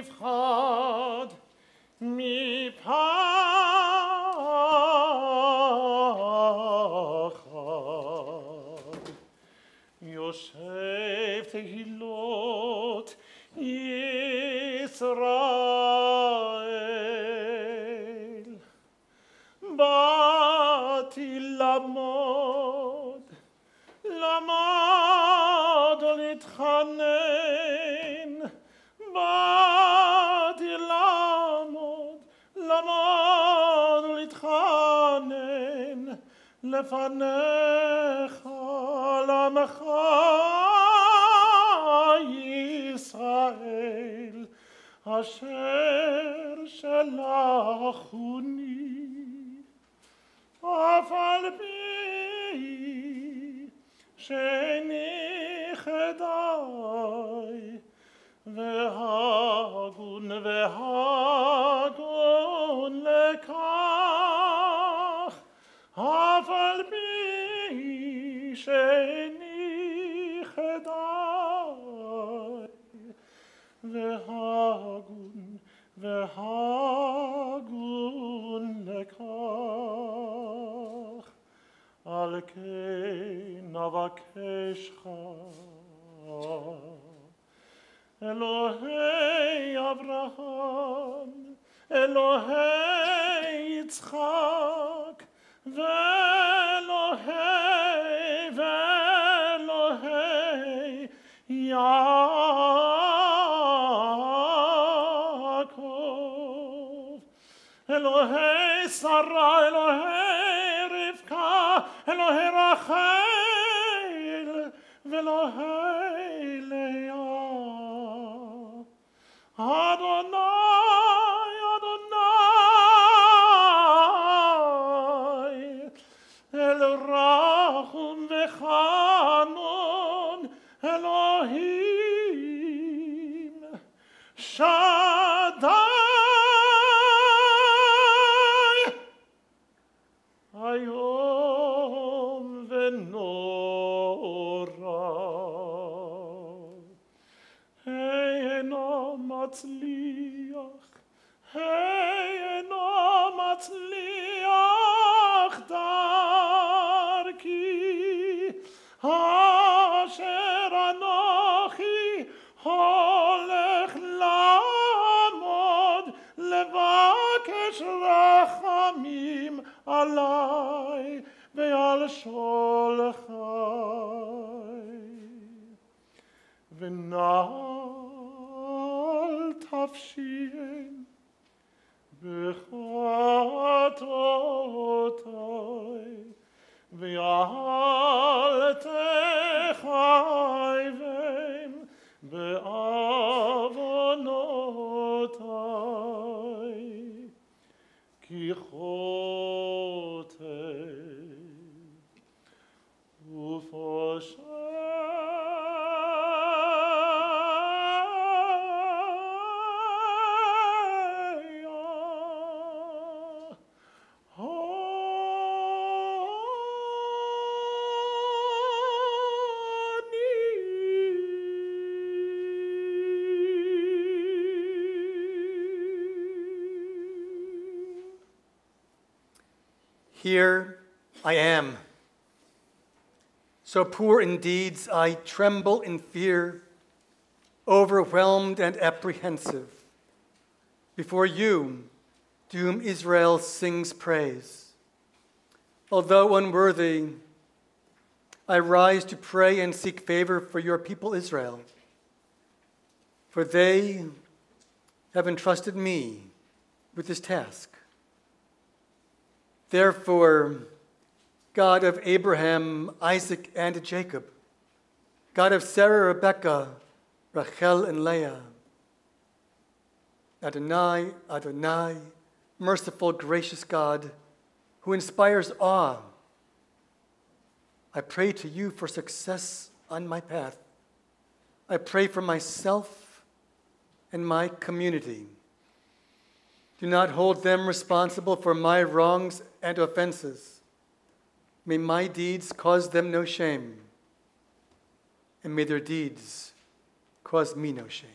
ונפחד מפחד יושב תהילות ישראל באתי למוד ולהתחנן באתי לעמוד ולהתחנן לפניך לעמך ישראל אשר שלחוני אף על פי שאיני חדאי והגון לכך אף על פי שאיני חדאי והגון לכך על כן אבקשך אלוהי אברהם, אלוהי יצחק, ואלוהי יעקב, אלוהי שרה, אלוהי רבקה, אלוהי רחל, ואלוהי לאה. אדוני, אל רחום וחנון, אלוהים שדי, היום ונורא, אינו מצליח דרכי, אשר אנוכי הולך לעמוד, לבקש רחמים עלי ועל שולחי, ונעל תפשיען בחטאותי, ואל תחייבם בעוונותי, כי חוטא ופושע Here I am. So poor in deeds, I tremble in fear, overwhelmed and apprehensive. Before you, to whom Israel sings praise. Although unworthy, I rise to pray and seek favor for your people Israel, for they have entrusted me with this task. Therefore, God of Abraham, Isaac, and Jacob, God of Sarah, Rebekah, Rachel, and Leah, Adonai, Adonai, merciful, gracious God, who inspires awe. I pray to you for success on my path. I pray for myself and my community. Do not hold them responsible for my wrongs and offenses. May my deeds cause them no shame, and may their deeds cause me no shame.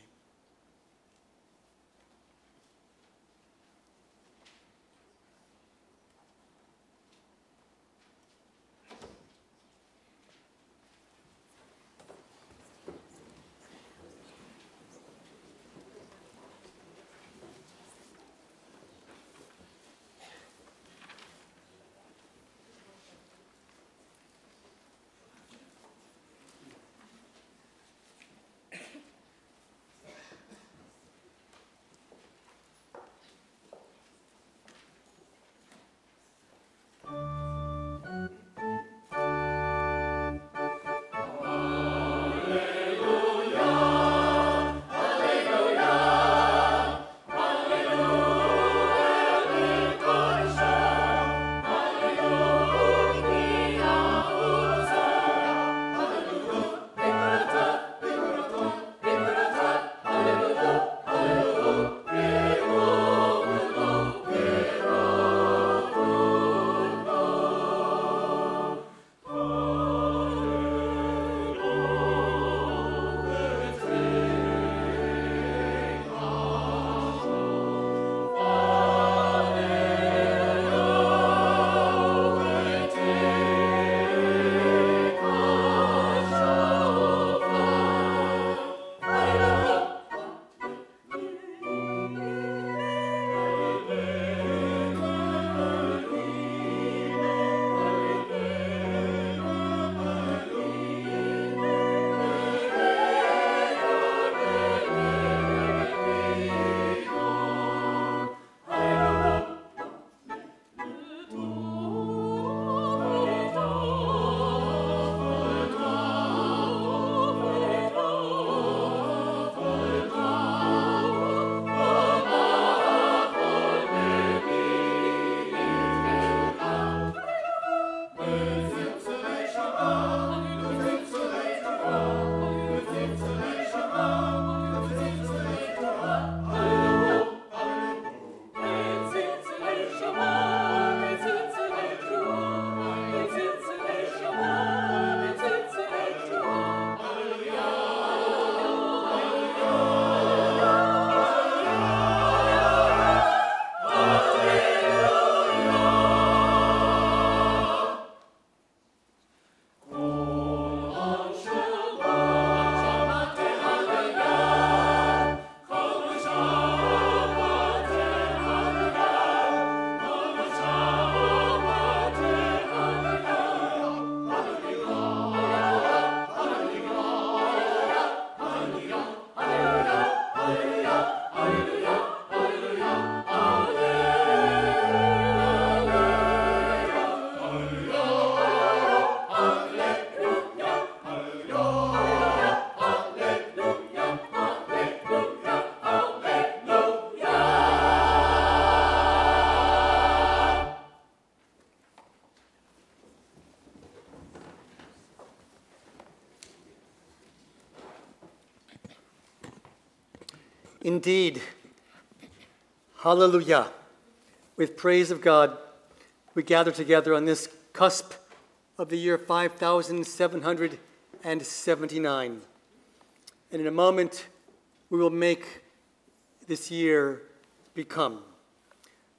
Indeed, hallelujah. With praise of God, we gather together on this cusp of the year 5779. And in a moment, we will make this year become.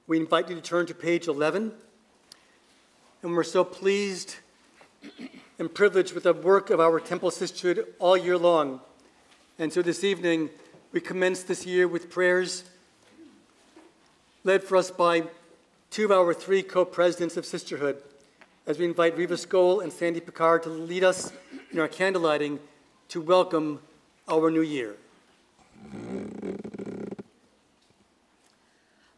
We invite you to turn to page 11. And we're so pleased and privileged with the work of our temple sisterhood all year long. And so this evening, we commence this year with prayers led for us by two of our three co-presidents of sisterhood, as we invite Riva Skoll and Sandy Picard to lead us in our candlelighting to welcome our new year.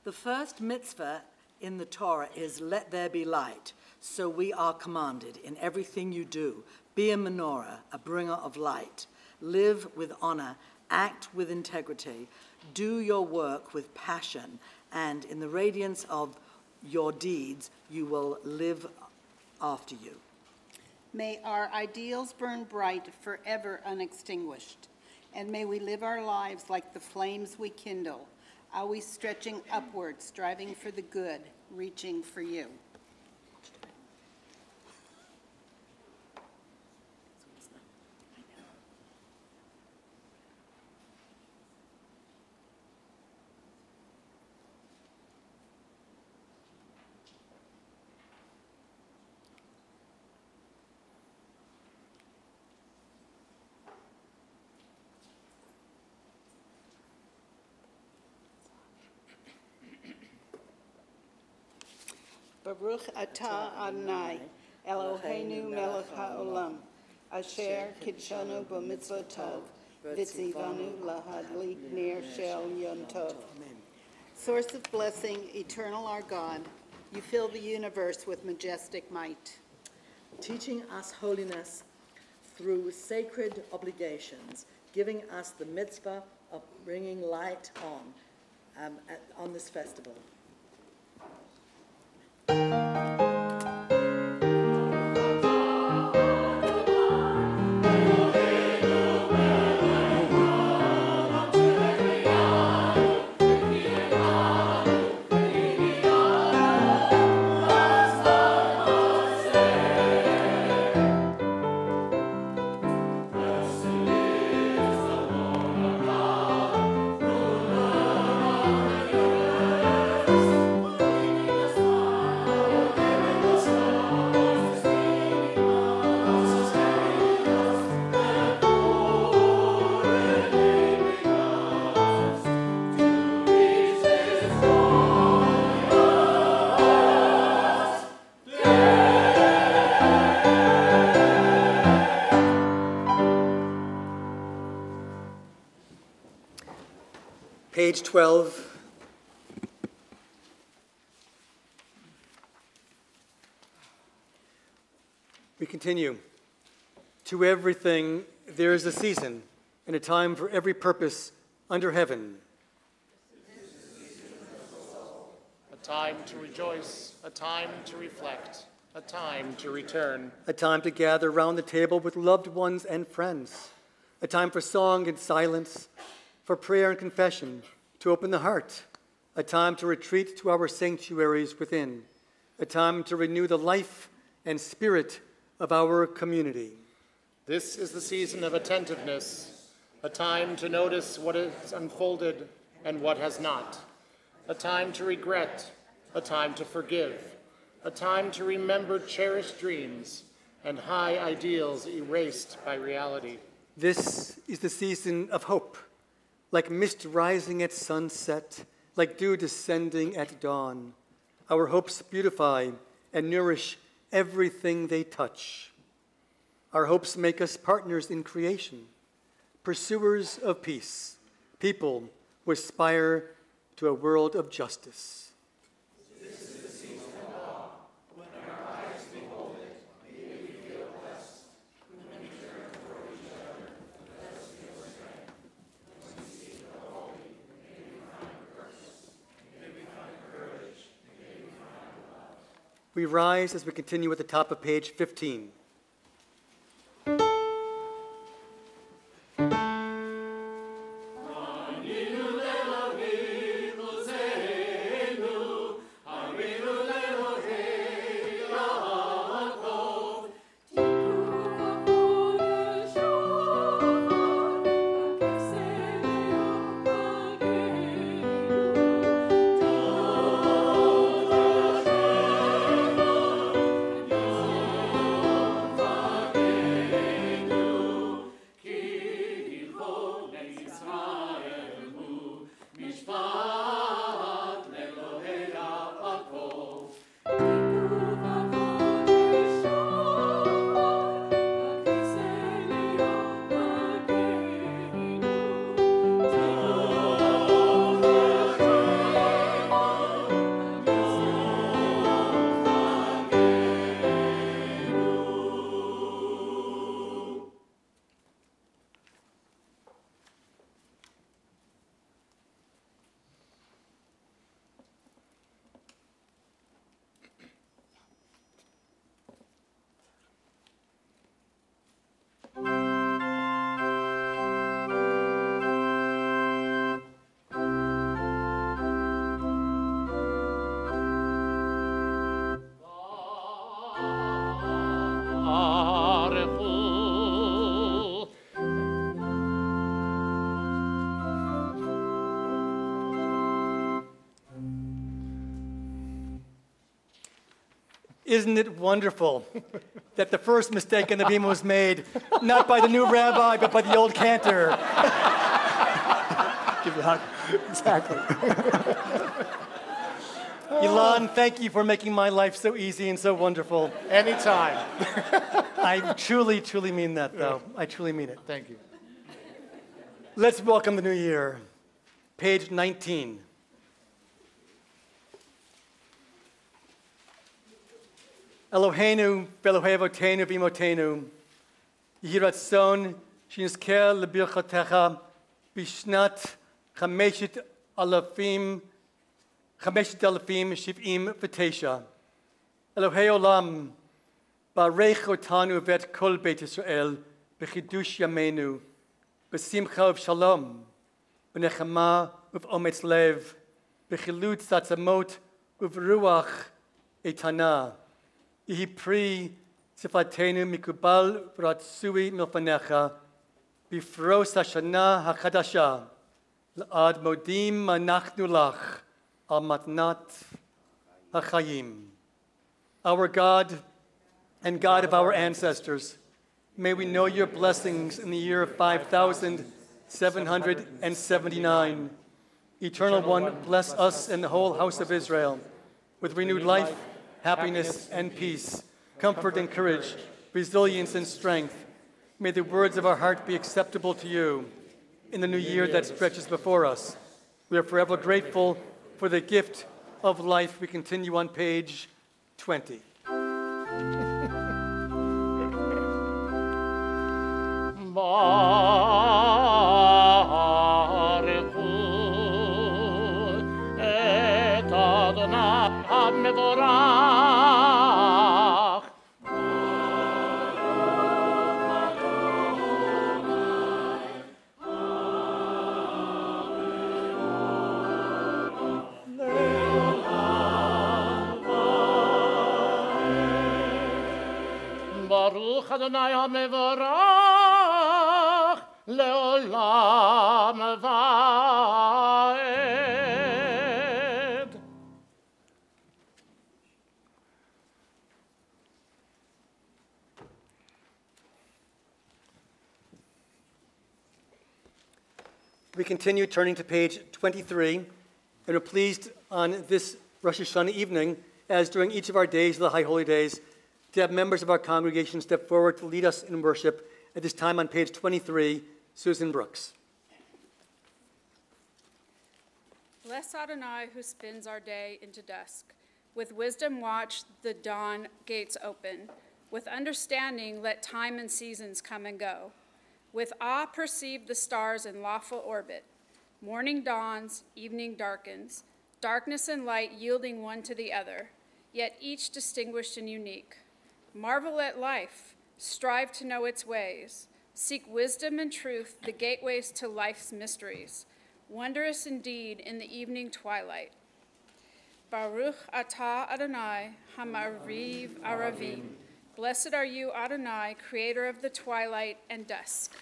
The first mitzvah in the Torah is, let there be light. So we are commanded in everything you do, be a menorah, a bringer of light. Live with honor Act with integrity. Do your work with passion, and in the radiance of your deeds, you will live after you. May our ideals burn bright, forever unextinguished. And may we live our lives like the flames we kindle, always stretching upward, striving for the good, reaching for you. Baruch atah Adonai, Eloheinu melech haolam, asher kidshanu b'mitzvotav, v'tzivanu lahadlik ner shel yom tov. Source of blessing, eternal our God, you fill the universe with majestic might. Teaching us holiness through sacred obligations, giving us the mitzvah of bringing light on this festival. Page 12. We continue. To everything there is a season and a time for every purpose under heaven. A time to rejoice, a time to reflect, a time to return. A time to gather round the table with loved ones and friends. A time for song and silence, for prayer and confession, to open the heart. A time to retreat to our sanctuaries within. A time to renew the life and spirit of our community. This is the season of attentiveness, a time to notice what has unfolded and what has not. A time to regret, a time to forgive, a time to remember cherished dreams and high ideals erased by reality. This is the season of hope, like mist rising at sunset, like dew descending at dawn. Our hopes beautify and nourish everything they touch. Our hopes make us partners in creation, pursuers of peace, people who aspire to a world of justice. We rise as we continue at the top of page 15. Isn't it wonderful that the first mistake in the bima was made not by the new rabbi, but by the old cantor? Give you a hug. Exactly. Ilan, thank you for making my life so easy and so wonderful. Anytime. I truly, truly mean that, though. I truly mean it. Thank you. Let's welcome the new year. Page 19. Eloheinu, Elohei Avotenu, V'imotenu, Yehi Ratzon, Shinizker L'birchotecha, Bishnat Chameshet Alafim, Shiv'im V'tesha. Elohei Olam, Barech Otanu Vet Kol Beit Yisrael, B'chidush Yameinu, B'simcha V'shalom, B'nechama V'ometz Lev, B'chilutz Atzamot V'ruach Eitana. Yehi pri sifatenu mikubal v'ratzui milfanecha bifros Hashanah HaChadasha l'ad modim manachnu lach al matnat hachayim. Our God and God of our ancestors, may we know your blessings in the year of 5,779. Eternal One, bless us and the whole house of Israel with renewed life, happiness and peace, comfort and courage, resilience and strength. May the words of our heart be acceptable to you in the new year that stretches before us. We are forever grateful for the gift of life. We continue on page 20. Baruch Adonai HaMevorach leolam vaed. We continue turning to page 23, and we're pleased on this Rosh Hashanah evening, as during each of our days, the High Holy Days, to have members of our congregation step forward to lead us in worship. At this time on page 23, Susan Brooks. Bless Adonai who spins our day into dusk. With wisdom watch the dawn gates open. With understanding let time and seasons come and go. With awe perceive the stars in lawful orbit. Morning dawns, evening darkens. Darkness and light yielding one to the other, yet each distinguished and unique. Marvel at life, strive to know its ways. Seek wisdom and truth, the gateways to life's mysteries. Wondrous indeed in the evening twilight. Baruch atah Adonai, hamariv aravim. Blessed are you, Adonai, creator of the twilight and dusk.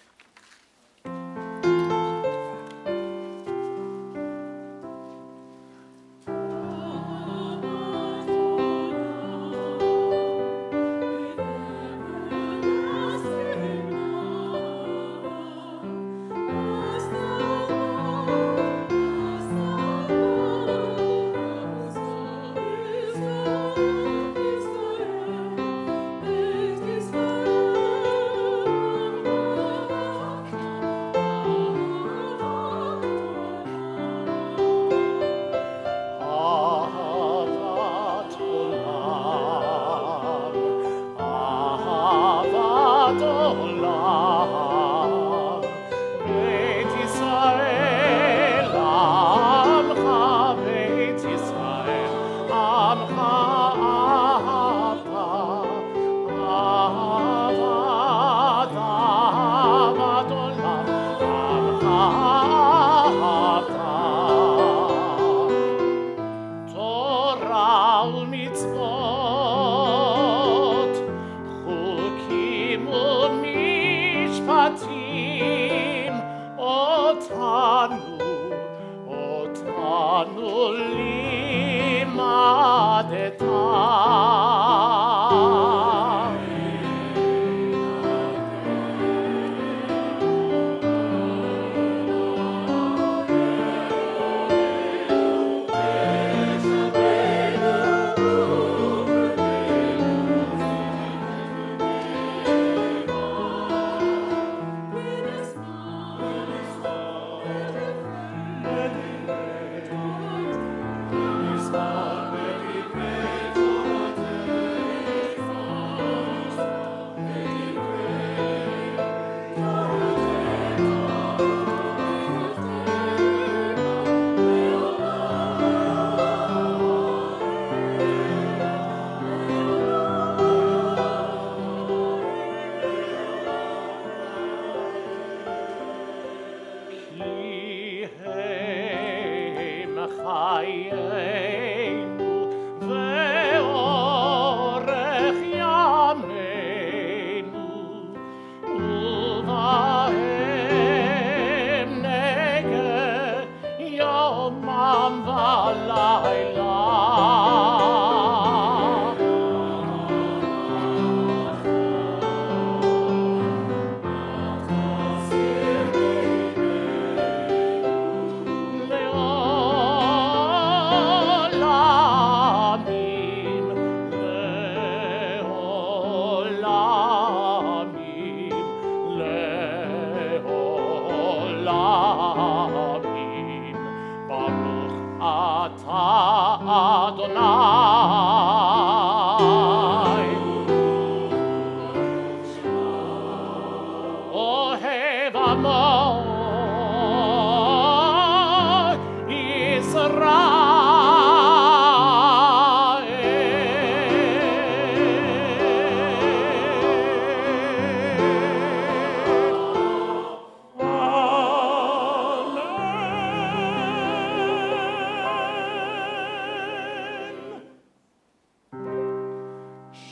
על מצוות, חוקים ומשפטים, אותנו לימדת.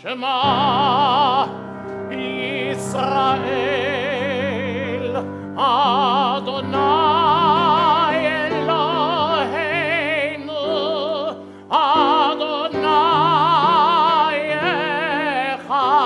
Shema Yisrael Adonai Eloheinu Adonai Echad.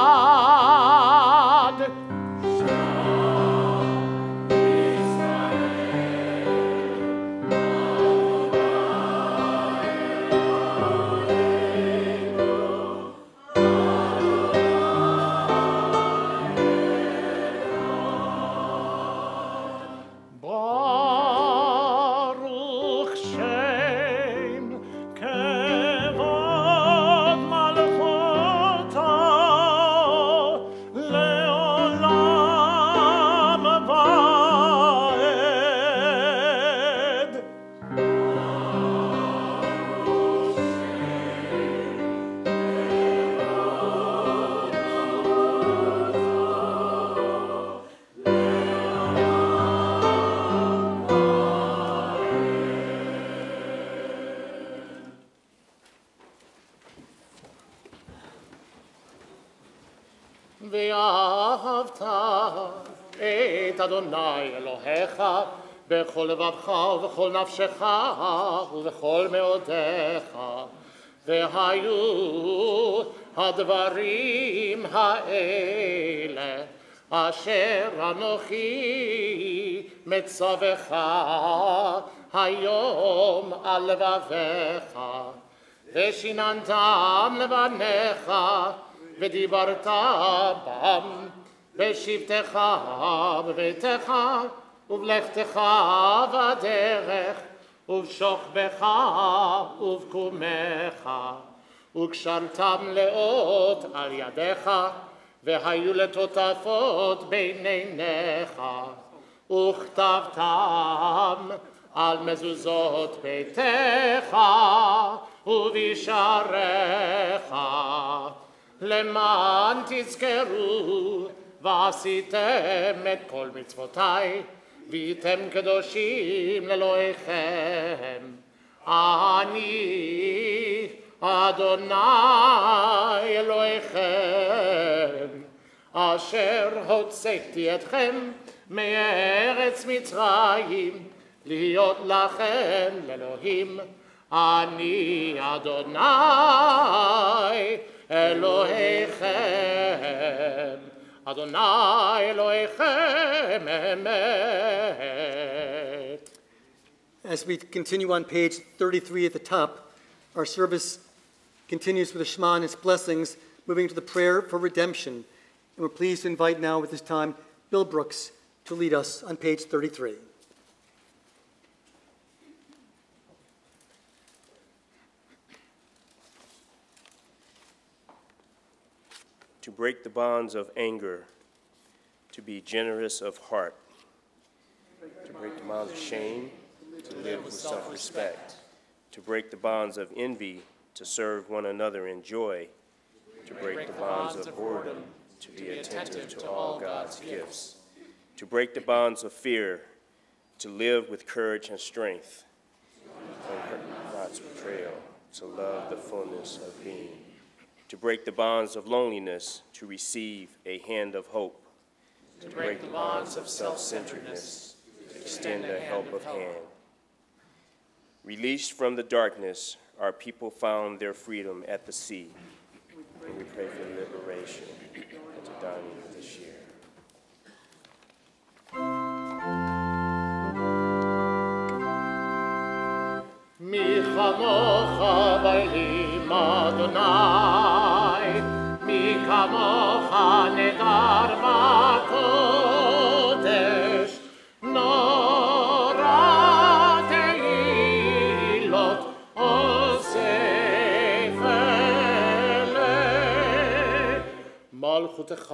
ואהבת את אדוני אלוהיך בכל לבבך ובכל נפשך ובכל מאודיך. והיו הדברים האלה אשר אנוכי מצווך היום על לבביך, ושיננתם לבניך ודיברת בם בשבתך בביתך ובלכתך בדרך ובשוכבך ובקומך, וקשרתם לאות על ידיך והיו לטוטפות בין עיניך, וכתבתם על מזוזות ביתך ובשעריך, למען תזכרו ועשיתם את כל מצוותיי והייתם קדושים לאלוהיכם. אני Adonai Elohechem, asher hotzekti etchem me'eretz Mitzrayim, להיות לכם לאלוהים, אני אדוני אלוהיכם, אדוני אלוהיכם אמת. As we continue on page 33 at the top, our service continues with the Shema and its blessings, moving to the prayer for redemption. And we're pleased to invite now at this time Bill Brooks to lead us on page 33. To break the bonds of anger, to be generous of heart, to break the bonds of shame, to live with self-respect, to break the bonds of envy, to serve one another in joy, to break the bonds of boredom, to be attentive to all God's gifts, to break the bonds of fear, to live with courage and strength, to unhurt God's betrayal, to love the fullness of being, to break the bonds of loneliness, to receive a hand of hope, to break the bonds of self-centeredness, to extend a help of hand. Released from the darkness, our people found their freedom at the sea. And we pray for liberation and to dining this year. מי כמוך באלים אדוני, מי כמוך נדר בקודש, נורא תהילות אוסף אלה. מלכותך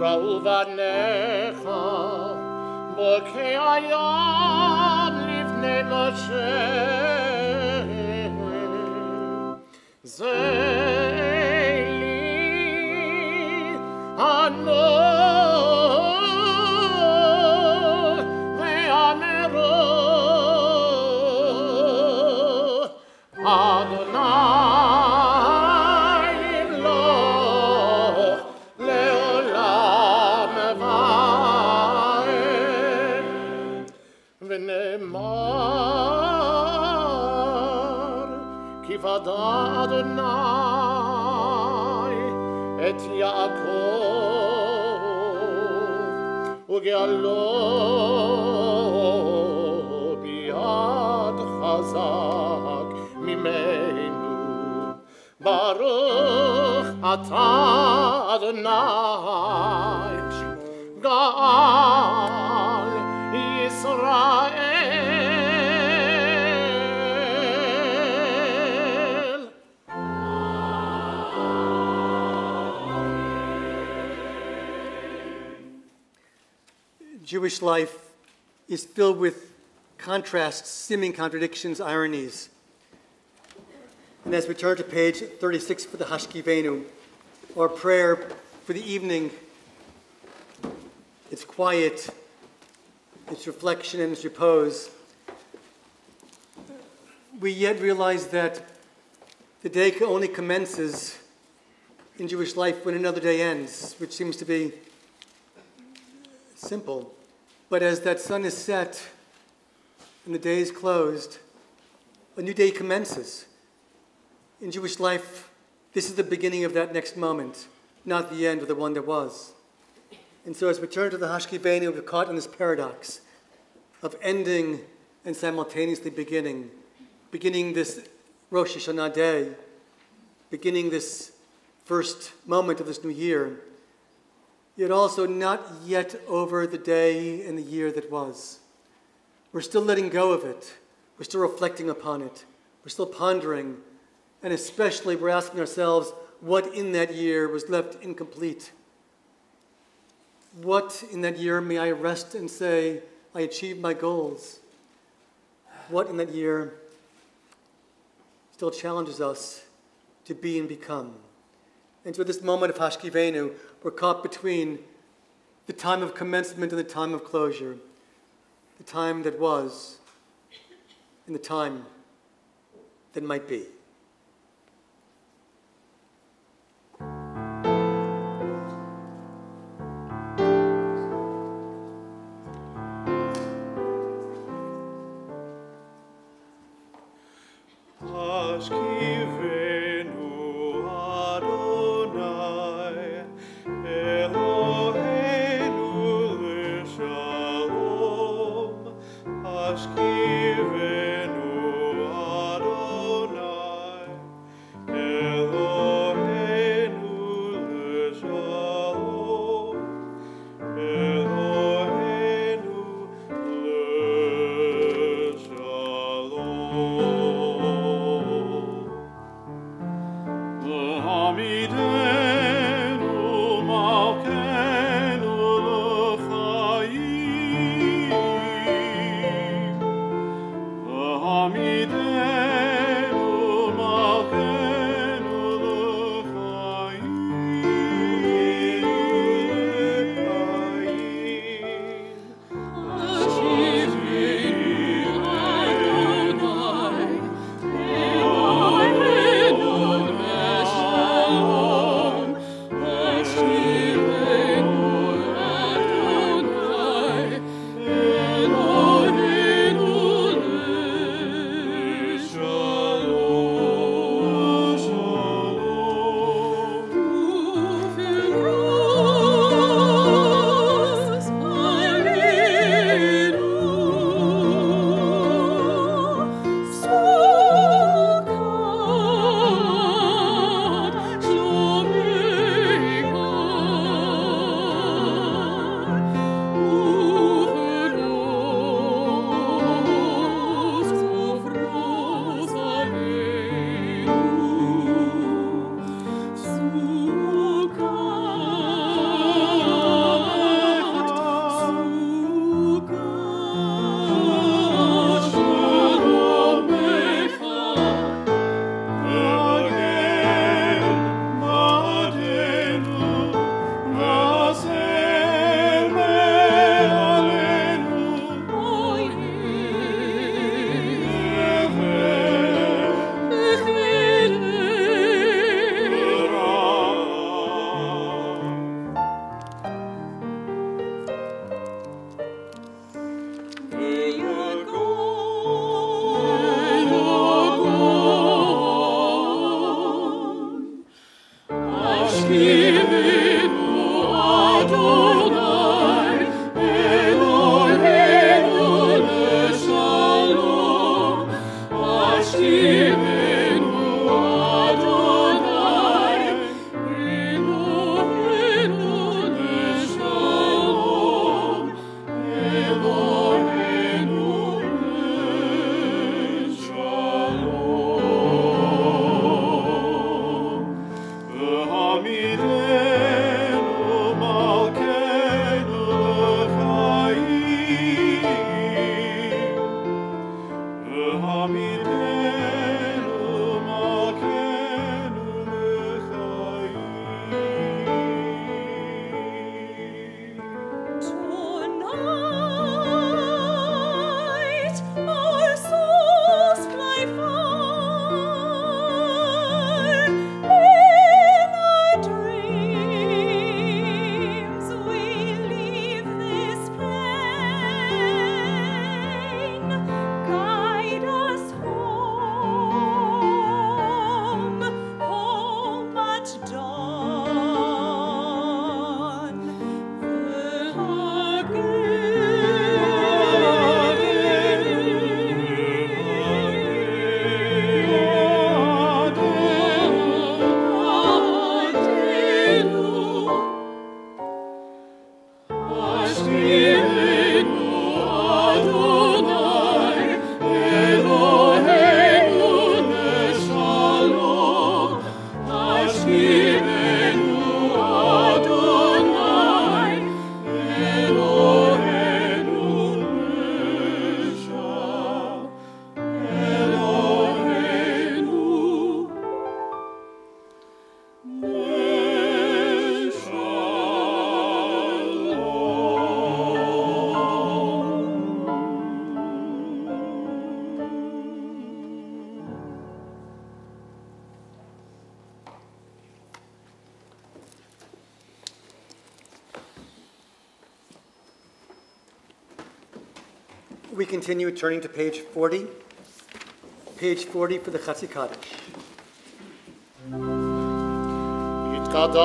ראו בניך, בוקי היום לפני משה, זה לי הנור ואמרו אדוני ימלוך לעולם ועד. ונאמר כי ודע אדוני את יעקב וגאלו ביד חזק ממנו. ברוך אתה אדוני גאל ישראל. Jewish life is filled with contrasts, seeming contradictions, ironies. And as we turn to page 36 for the Hashkivenu, our prayer for the evening, its quiet, its reflection, and its repose, we yet realize that the day only commences in Jewish life when another day ends, which seems to be simple. But as that sun is set and the day is closed, a new day commences. In Jewish life, this is the beginning of that next moment, not the end of the one that was. And so as we turn to the Hashkivenu, we're caught in this paradox of ending and simultaneously beginning this Rosh Hashanah day, beginning this first moment of this new year, yet also not yet over the day and the year that was. We're still letting go of it. We're still reflecting upon it. We're still pondering. And especially we're asking ourselves what in that year was left incomplete. What in that year may I rest and say, I achieved my goals? What in that year still challenges us to be and become? And so at this moment of Hashkivenu, we're caught between the time of commencement and the time of closure, the time that was and the time that might be. Ashkivenu Adonai, Eloheinu l'shalom. Ashkivenu Adonai, Eloheinu l'shalom. Eloheinu l'shalom. L'hamidenu malkenu l'chaim. L'hamidenu malkenu l'chaim. Amideh. we continue turning to page 40. Page 40 for the Chatzi Kaddish. יתגדל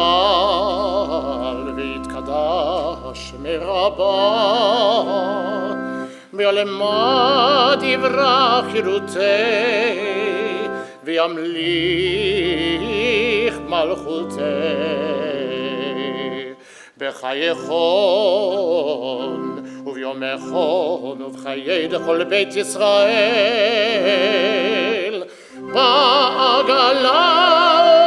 ויתקדש מרבה ויעלמה דברה חירותי וימליך מלכותי בחייכון וביומכון ובחיי לכל בית ישראל בעגלה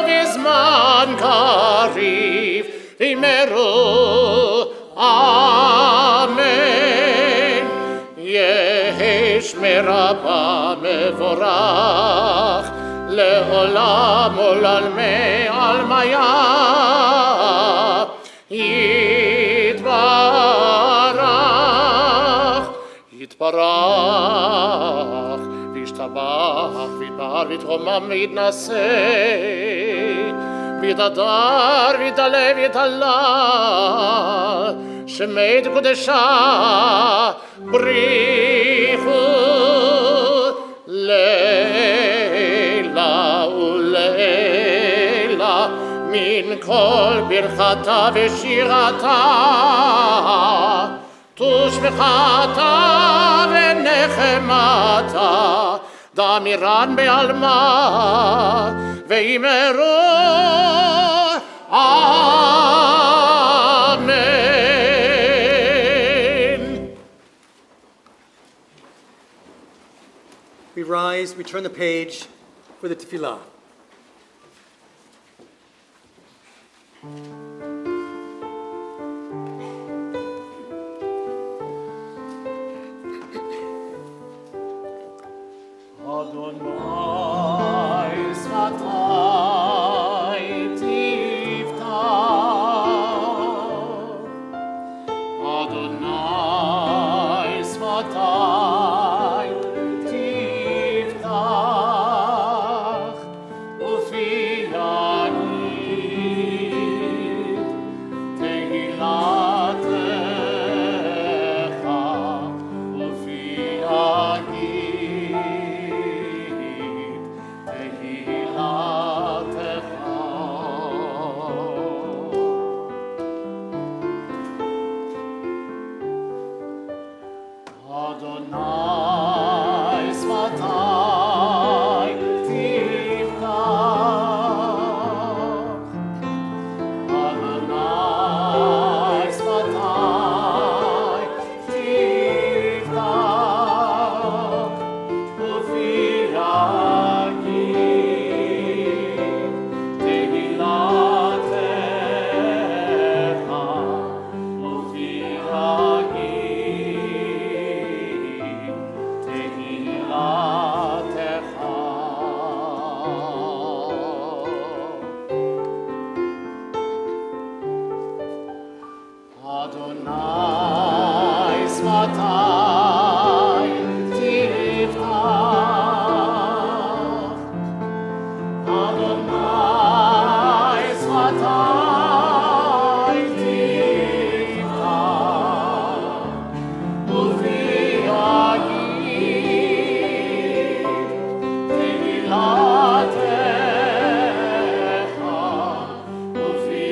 ובזמן קריב אמרו אמן יש מרבה מבורך לעולם ולעלמי עלמיה יתברך וישתבח ויתבהר ויתרומם ויתנשא ויתהדר ויתעלה ויתעלה שמי קודשה בריחו לילה ולילה מן כל ברכתה ושירתה תושבחתה ונחמתה דמירן בעלמה ואמרו אמן. We rise, we turn the page for the tefillah. Adonai svatai tiftach Adonai svatai tiftach ufi yagid tehilatecha ufi Adonai svatai tiftach Adonai svatai tiftach ufi yagid tehilatecha ufi Adonai svatai tiftach Adonai svatai tiftach ufi yagid tehilatecha ufi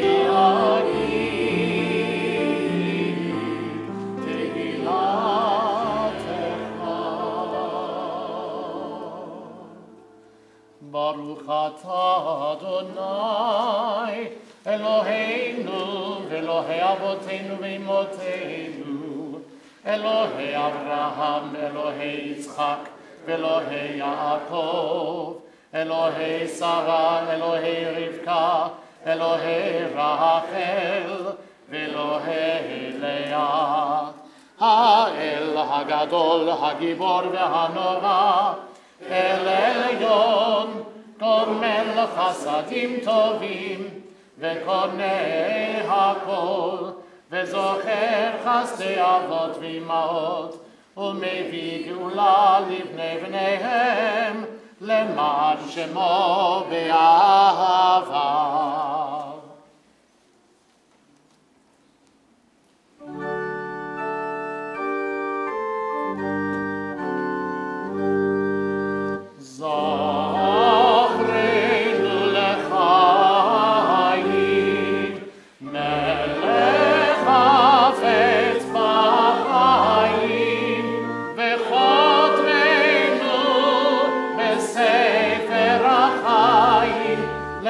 Baruch atah Adonai Eloheinu Elohei Avoteinu ve'Imoteinu Elohei Avraham Elohei Yitzchak Elohei Yaakov Elohei Sarah Elohei Rivka Elohei Rachel Elohei Leah Ha'el Hagadol Hagibor ve'Hanora El Elyon Gomel Chasadim Tovim Vekonei Hakol Vezocher Chasdei Avot V'imaot Umevi Geula Livnei Bneihem Leman Shemo Be'ahava.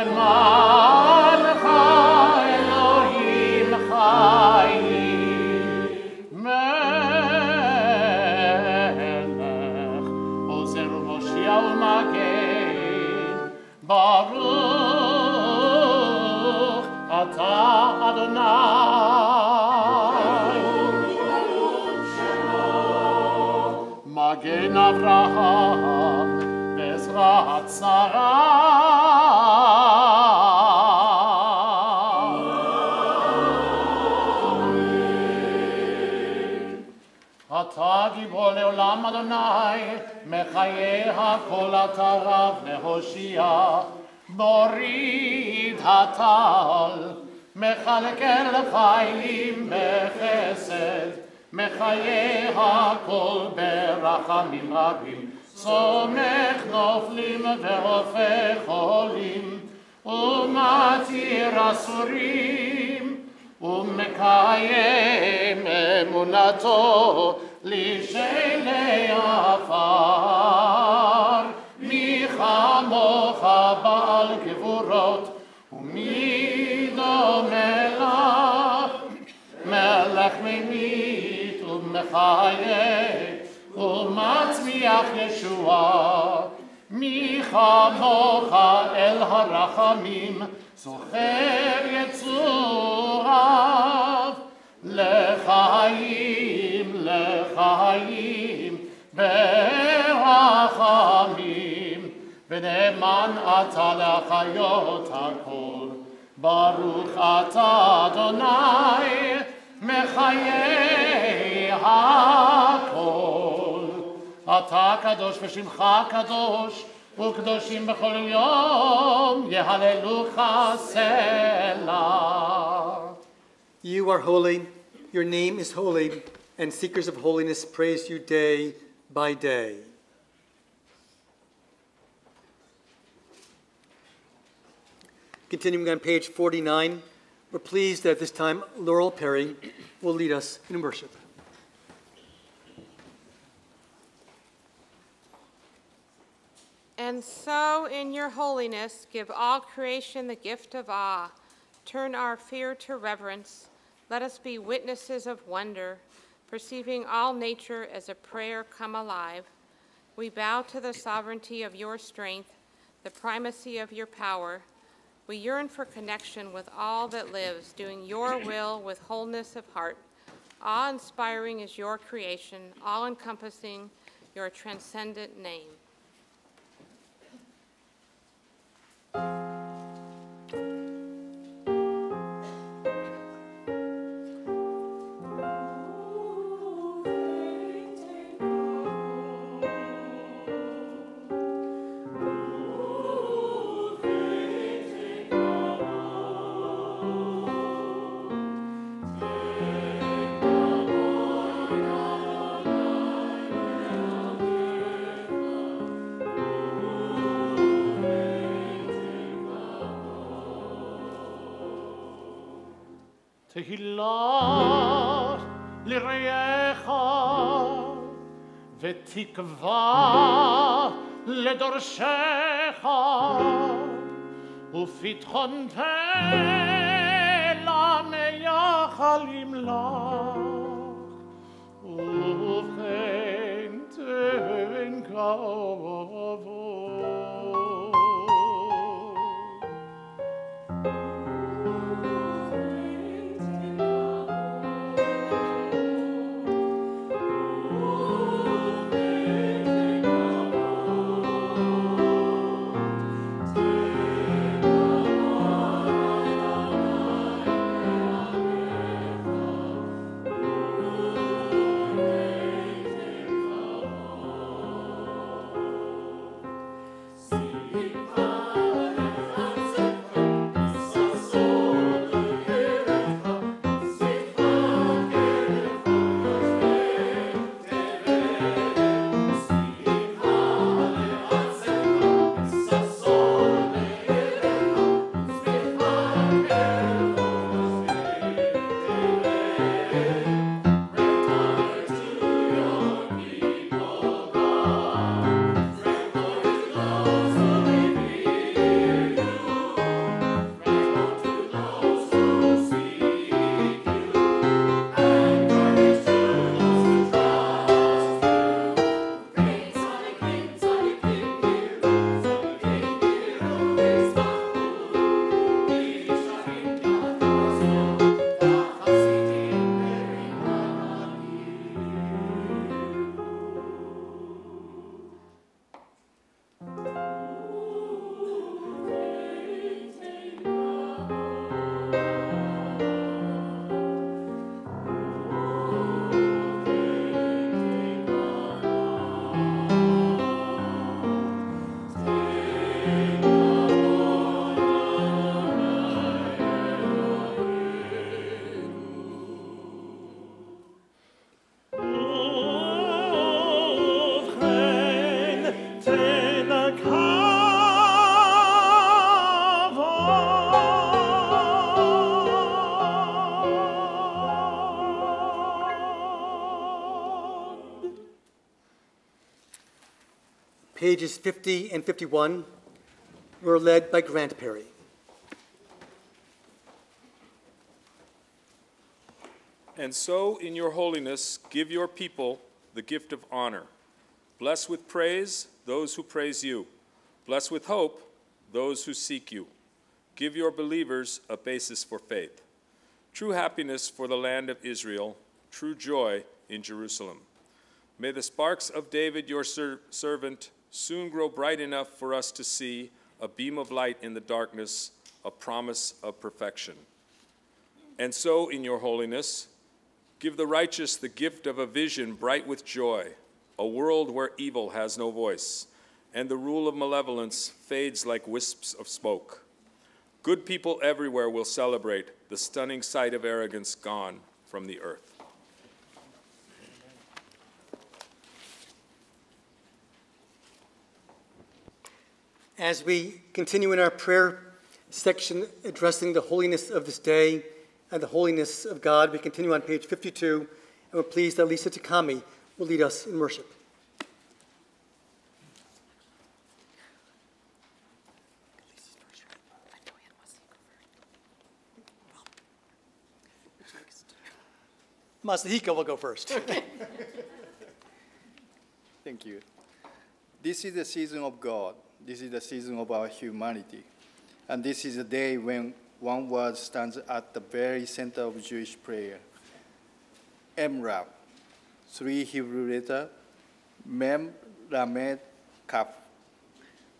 למענך אלוהים חיים. מלך עוזר ומושיע ומגן, ברוך אתה אדוני. מגן אברהם בעזרת שרה. אתה גיבור לעולם אדוני, מחיי הכל אתה רב להושיע, מוריד הטל, מחלקל לחיים בחסד, מחיי הכל ברחמים רבים, סומך נופלים והופך חולים, ומתיר אסורים, ומקיים אמונתו לשלי עפר. מי כמוך בעל גבורות, ומי דומה לך, מלך ממית ומחיה, ומצמיח ישועה. מי כמוך אל הרחמים, זוכר יצוריו, לחיים, לחיים, ברחמים, ונאמן אתה להחיות הכל. ברוך אתה אדוני, מחיי הכל. אתה קדוש ושמך קדוש, וקדושים בכל יום יהללוך סלה. You are holy, your name is holy, and seekers of holiness praise you day by day. Continuing on page 49, we're pleased that at this time Laurel Perry will lead us in worship. And so, in your holiness, give all creation the gift of awe. Turn our fear to reverence. Let us be witnesses of wonder, perceiving all nature as a prayer come alive. We bow to the sovereignty of your strength, the primacy of your power. We yearn for connection with all that lives, doing your will with wholeness of heart. Awe-inspiring is your creation, all-encompassing your transcendent name. תהילה לרעך ותקווה לדורשך ופתחון פה למייחלים לך ובכן תן כבוד. pages 50 and 51. We're led by Grant Perry. And so, in your holiness, give your people the gift of honor. Bless with praise those who praise you. Bless with hope those who seek you. Give your believers a basis for faith. True happiness for the land of Israel, true joy in Jerusalem. May the sparks of David, your servant, soon grow bright enough for us to see a beam of light in the darkness, a promise of perfection. And so, in your holiness, give the righteous the gift of a vision bright with joy, a world where evil has no voice, and the rule of malevolence fades like wisps of smoke. Good people everywhere will celebrate the stunning sight of arrogance gone from the earth. As we continue in our prayer section addressing the holiness of this day and the holiness of God, we continue on page 52, and we're pleased that Lisa Takami will lead us in worship. Masahiko will go first. Thank you. This is the season of God. This is the season of our humanity. And this is a day when one word stands at the very center of Jewish prayer. Emrav, 3 Hebrew letters, Mem, Lamed, Kaf,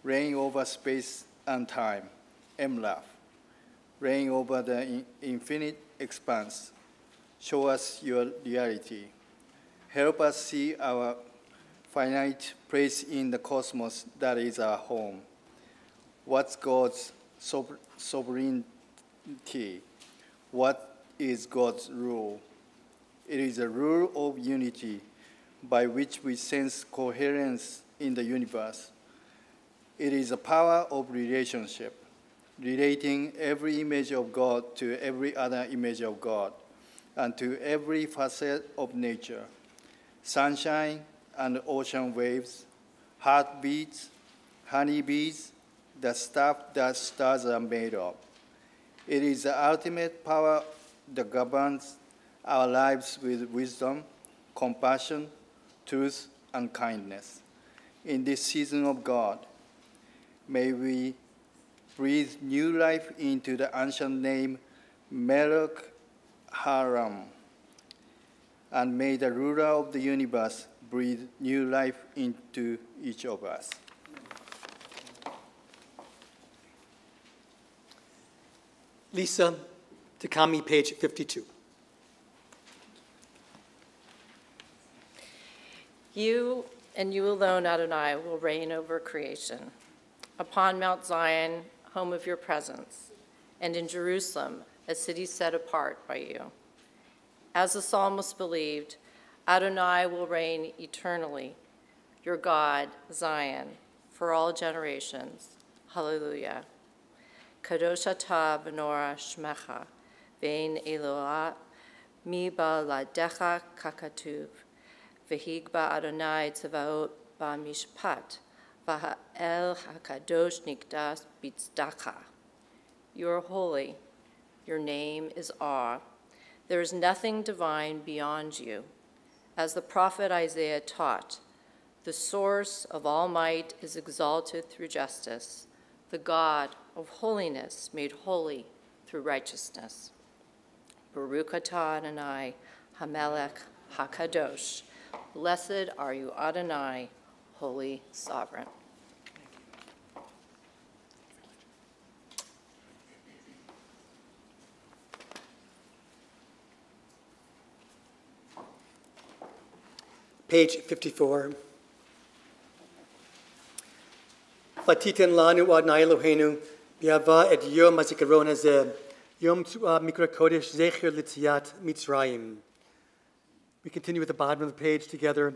reign over space and time. Emrav, reign over the infinite expanse. Show us your reality. Help us see our finite place in the cosmos that is our home. What's God's sovereignty? What is God's rule? It is a rule of unity by which we sense coherence in the universe. It is a power of relationship, relating every image of God to every other image of God, and to every facet of nature. Sunshine and ocean waves, heartbeats, honeybees, the stuff that stars are made of. It is the ultimate power that governs our lives with wisdom, compassion, truth, and kindness. In this season of God, may we breathe new life into the ancient name Melech Haram, and may the ruler of the universe breathe new life into each of us. Lisa Takami, page 52. You and you alone, Adonai, will reign over creation. Upon Mount Zion, home of your presence, and in Jerusalem, a city set apart by you. As the psalmist believed, Adonai will reign eternally, your God, Zion, for all generations. Hallelujah. Kadosh atah v'nora shmecha, ve'en Eloah mi ba'ladecha kakatuv, v'higba Adonai tzavaot ba'mishpat, v'ha'el hakadosh nikdas b'tzedakah. You are holy. Your name is awe. There is nothing divine beyond you. As the prophet Isaiah taught, the source of all might is exalted through justice, the God of holiness made holy through righteousness. Baruch atah Adonai, Hamelech HaKadosh. Blessed are you, Adonai, holy sovereign. Page 54. Vatiten lanu Adonai Eloheinu bi'ava et yom hazikaron hazeh yom tu'ah mikra kodesh zecher l'tziat Mitzrayim. We continue at the bottom of the page together.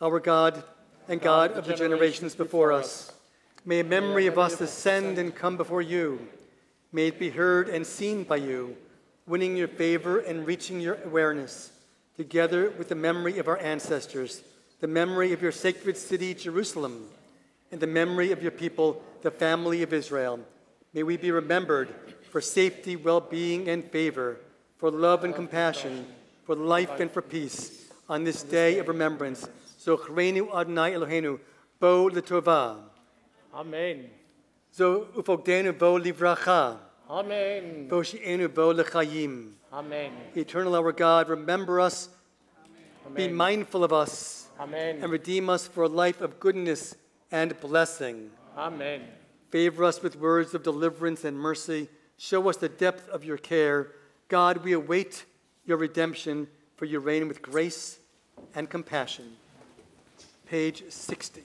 Our God and God of the generations before us, may a memory of us ascend and come before you. May it be heard and seen by you, winning your favor and reaching your awareness, together with the memory of our ancestors, the memory of your sacred city, Jerusalem, and the memory of your people, the family of Israel. May we be remembered for safety, well-being, and favor, for love and compassion, for life and for peace on this day of remembrance. Zochreinu Adonai Eloheinu, bo l'tova. Amen. Zo ufogdenu bo livracha. Amen. Bo she'enu bo l'chayim. Amen. Eternal our God, remember us, be Amen. mindful of us, Amen. and redeem us for a life of goodness and blessing. Amen. Favor us with words of deliverance and mercy. Show us the depth of your care. God, we await your redemption, for you reign with grace and compassion. Page 60.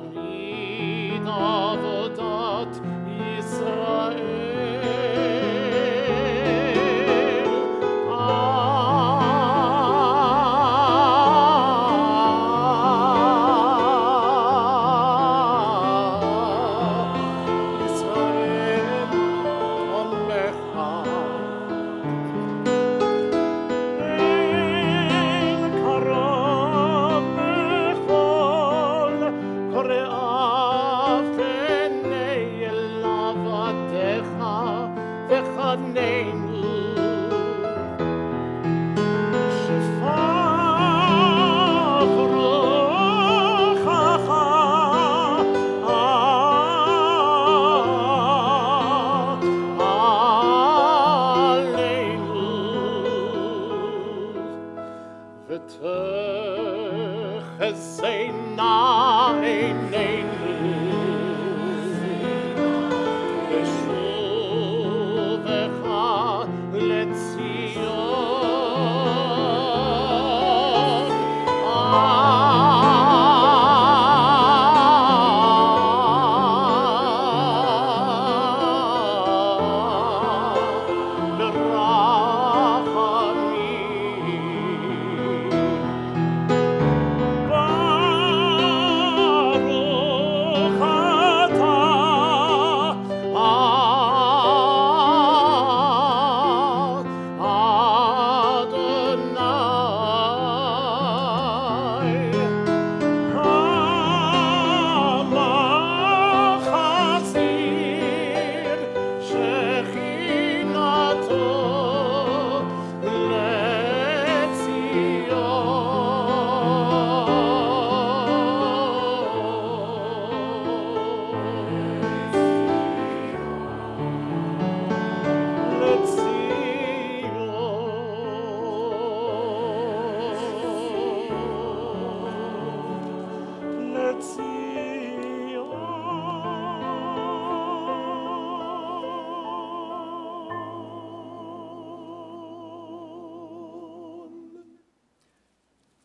תמיד עבודת ישראל. ישראל עמך. אין קרוב מכל קוראיו פני אליו עבדיך וחננו. שפך רוחך עלינו ותחזינה עינינו בשובך לציון.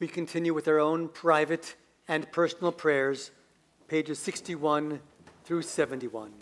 We continue with our own private and personal prayers, pages 61 through 71.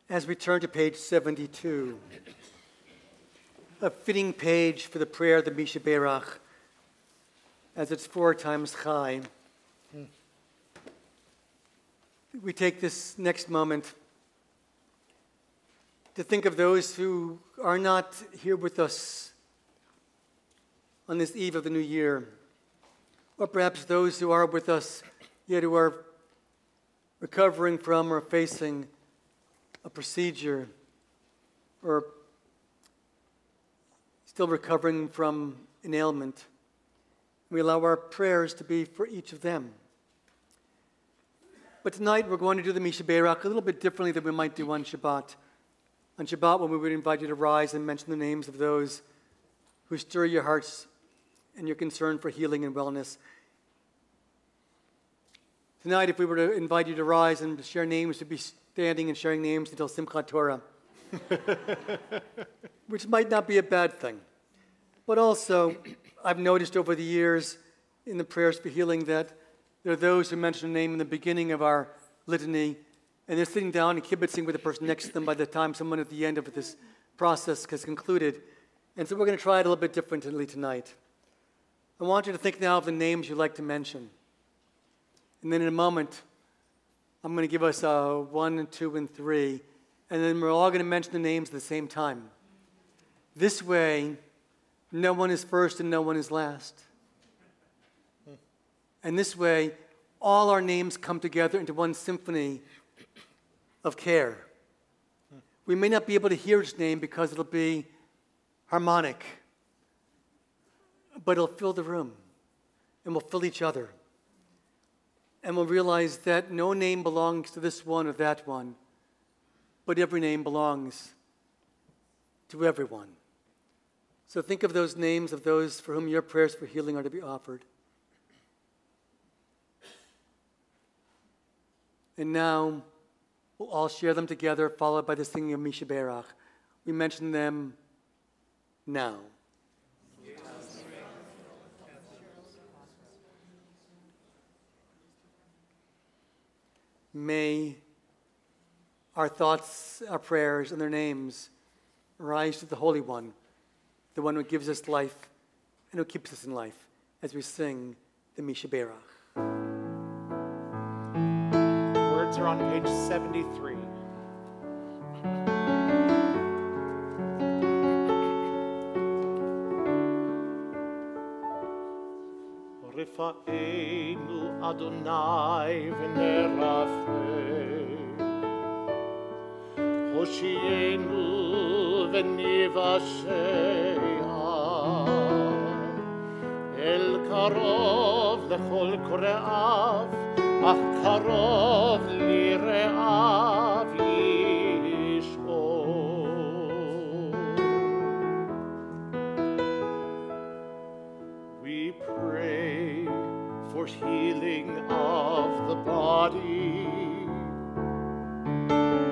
As we turn to page 72, a fitting page for the prayer of the Misha Berach, as it's 4 times Chai. We take this next moment to think of those who are not here with us on this eve of the new year, or perhaps those who are with us yet who are recovering from or facing a procedure, or still recovering from an ailment. We allow our prayers to be for each of them. But tonight we're going to do the Misha Berach a little bit differently than we might do on Shabbat. On Shabbat, when we would invite you to rise and mention the names of those who stir your hearts and your concern for healing and wellness. Tonight, if we were to invite you to rise and share names, we'd be standing and sharing names until Simchat Torah, which might not be a bad thing. But also, I've noticed over the years in the prayers for healing that there are those who mention a name in the beginning of our litany, and they're sitting down and kibitzing with the person next to them by the time someone at the end of this process has concluded. And so we're going to try it a little bit differently tonight. I want you to think now of the names you'd like to mention. And then in a moment, I'm going to give us 1 and 2 and 3, and then we're all going to mention the names at the same time. This way, no one is first and no one is last. And this way, all our names come together into one symphony of care. We may not be able to hear his name because it'll be harmonic, but it'll fill the room, and we'll fill each other. And we'll realize that no name belongs to this one or that one, but every name belongs to everyone. So think of those names of those for whom your prayers for healing are to be offered. And now, we'll all share them together, followed by the singing of Misha Berach. We mention them now. May our thoughts, our prayers, and their names rise to the Holy One, the one who gives us life and who keeps us in life, as we sing the Misha Berach. Words are on page 73. מופענו אדוני ונרפא. הושיענו וניוושע, אל קרוב לכל קוראיו, אך קרוב ליראיו ישעו. We pray for healing of the body.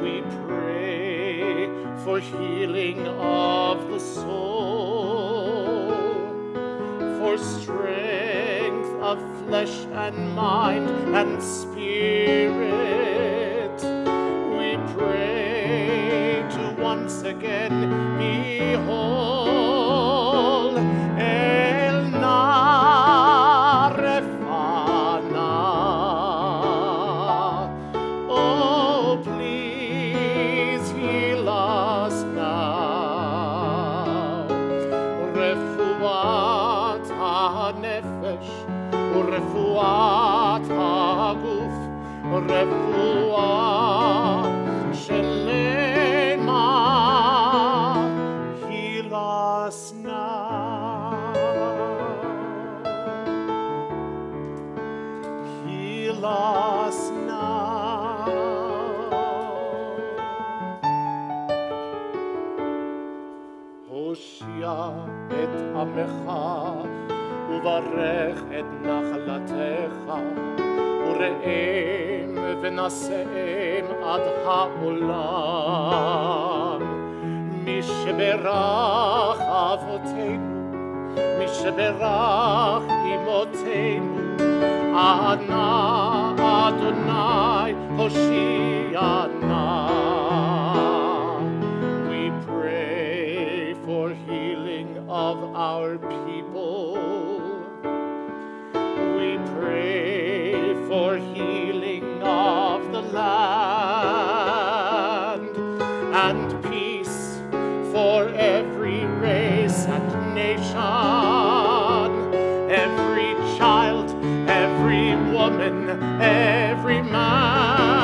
We pray for healing of the soul, for strength of flesh and mind and spirit. We pray to once again be whole. El Narefana. Oh, please heal us now. Refuat ha-nefesh, refuat ha-guf, refuat shelema. Heal us now. Heal us now. הושיע את עמך וברך את נחלתך, וראם ונשאם עד העולם. מי שברך אבותינו, מי שברך אמותינו, אנא אדוני הושיע נא. We pray for healing of our people. We pray for healing of the land and peace for every race and nation, every child, every woman, every man.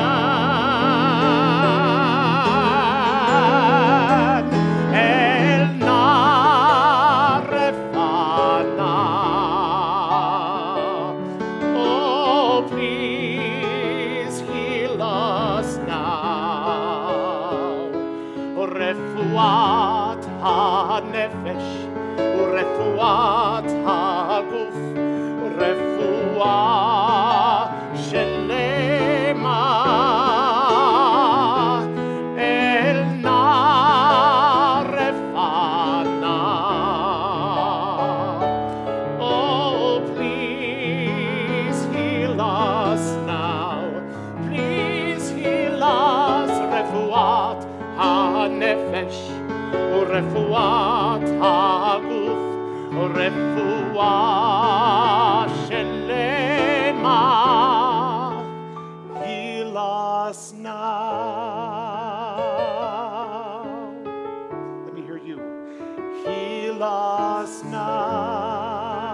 El Narefana. Oh, please heal us now. Refuat ha-nefesh, refuat ha-guf, refuat shelema. El Narefana. Oh, please heal us now. Please heal us. Refuat ha-nefesh, refuat ha-guf, refuat shelema. Heal us now. Let me hear you. Heal us now.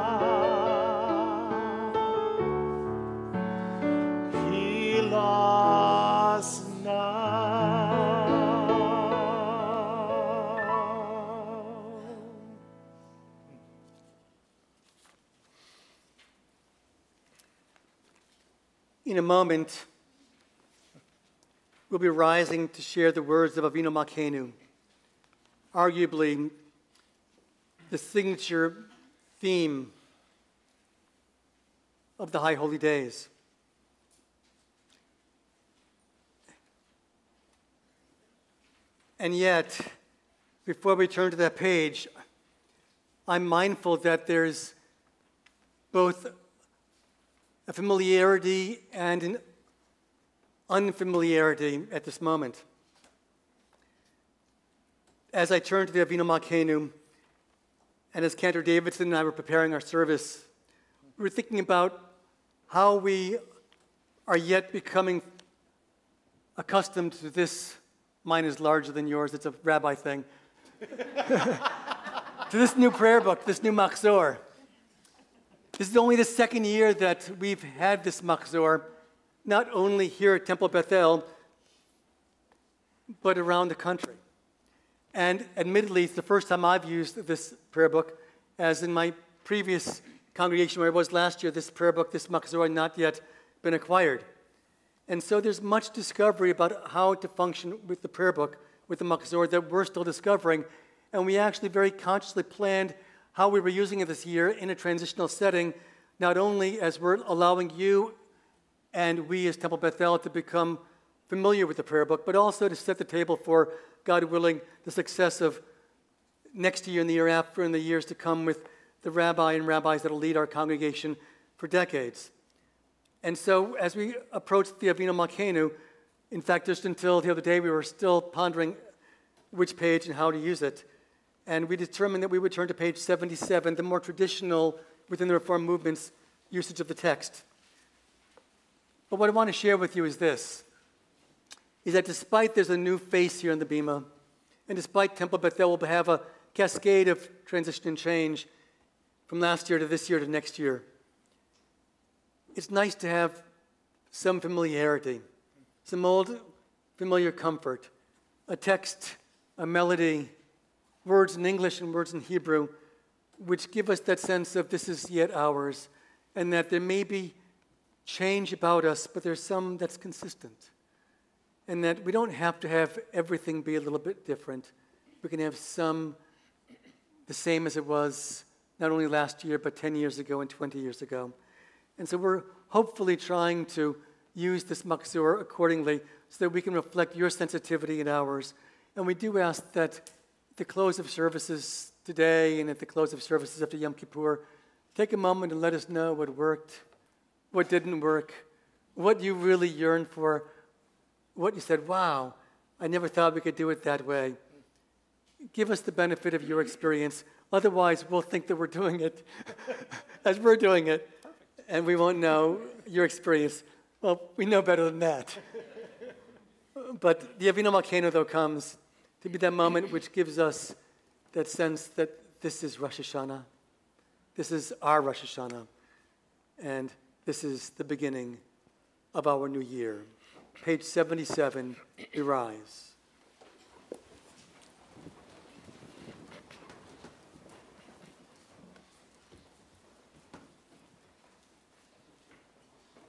Heal us now. In a moment, we'll be rising to share the words of Avinu Malkeinu, arguably the signature theme of the High Holy Days. And yet, before we turn to that page, I'm mindful that there's both a familiarity and an unfamiliarity at this moment. As I turn to the Avinu Malkeinu, and as Cantor Davidson and I were preparing our service, we were thinking about how we are yet becoming accustomed to this. Mine is larger than yours, it's a rabbi thing. To this new prayer book, this new machzor. This is only the second year that we've had this machzor, not only here at Temple Bethel, but around the country. And admittedly, it's the first time I've used this prayer book, as in my previous congregation where I was last year, this prayer book, this machzor, had not yet been acquired. And so there's much discovery about how to function with the prayer book, with the machzor, that we're still discovering. And we actually very consciously planned how we were using it this year in a transitional setting, not only as we're allowing you and we as Temple Bethel to become familiar with the prayer book, but also to set the table for, God willing, the success of next year and the year after and the years to come with the rabbi and rabbis that will lead our congregation for decades. And so as we approach the Avinu Malkeinu, in fact, just until the other day, we were still pondering which page and how to use it. And we determined that we would turn to page 77, the more traditional, within the Reform movement's usage of the text. But what I want to share with you is this, is that despite there's a new face here in the Bima, and despite Temple Bethel will have a cascade of transition and change from last year to this year to next year, it's nice to have some familiarity, some old familiar comfort, a text, a melody, words in English and words in Hebrew, which give us that sense of this is yet ours, and that there may be change about us, but there's some that's consistent. And that we don't have to have everything be a little bit different. We can have some the same as it was not only last year, but 10 years ago and 20 years ago. And so we're hopefully trying to use this machzor accordingly so that we can reflect your sensitivity and ours. And we do ask that at the close of services today and at the close of services after Yom Kippur, take a moment and let us know what worked, what didn't work, what you really yearned for, what you said, wow, I never thought we could do it that way. Give us the benefit of your experience. Otherwise, we'll think that we're doing it as we're doing it, and we won't know your experience. Well, we know better than that. But the Avinu Malkeinu, though, comes to be that moment which gives us that sense that this is Rosh Hashanah. This is our Rosh Hashanah. And this is the beginning of our new year. Page 77, we rise.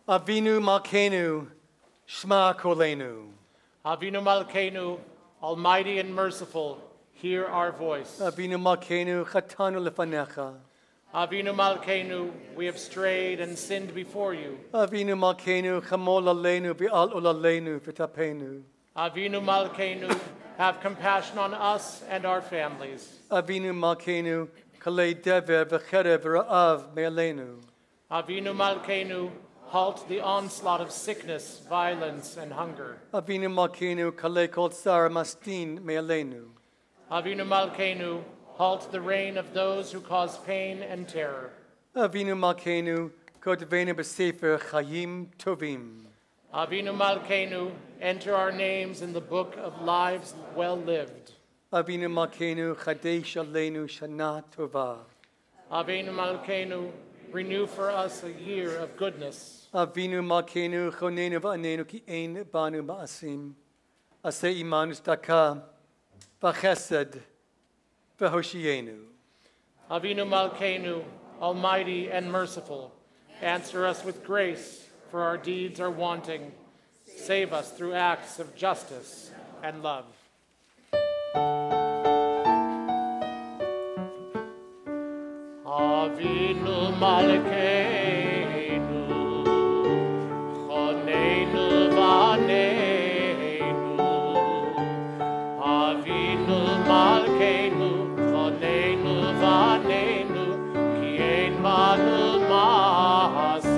Avinu Malkeinu, Shema Kolenu. Avinu Malkeinu, Almighty and merciful, hear our voice. Avinu Malkeinu, Chatanu Lefanecha. Avinu Malkeinu, we have strayed and sinned before you. Avinu Malkeinu, Chamol Aleinu, V'al Olaleinu, V'tapenu. Avinu Malkeinu, have compassion on us and our families. Avinu Malkeinu, Kalei Dever, V'cherev, Ra'av, Me'aleinu. Avinu Malkeinu, halt the onslaught of sickness, violence, and hunger. Avinu Malkeinu, Kalei Kol Tsar, Mastin, Me'aleinu. Avinu Malkeinu, halt the reign of those who cause pain and terror. Avinu Malkeinu, Kodvenu B'Sefer Chayim Tovim. Avinu Malkeinu, enter our names in the book of lives well lived. Avinu Malkeinu, Chadesh Aleinu Shana Tova. Avinu Malkeinu, renew for us a year of goodness. Avinu Malkeinu, Chonenu V'anenu Ki Ein Banu Ma'asim. Aseh Imanu Tzedakah, V'chesed, V'hoshienu. Avinu Malkeinu, Almighty and merciful, answer us with grace, for our deeds are wanting. Save us through acts of justice and love. Avinu Malkeinu, Chonenu V'anenu. Avinu Malkeinu, Chonenu V'anenu, Ki Ein Banu Ma'asim.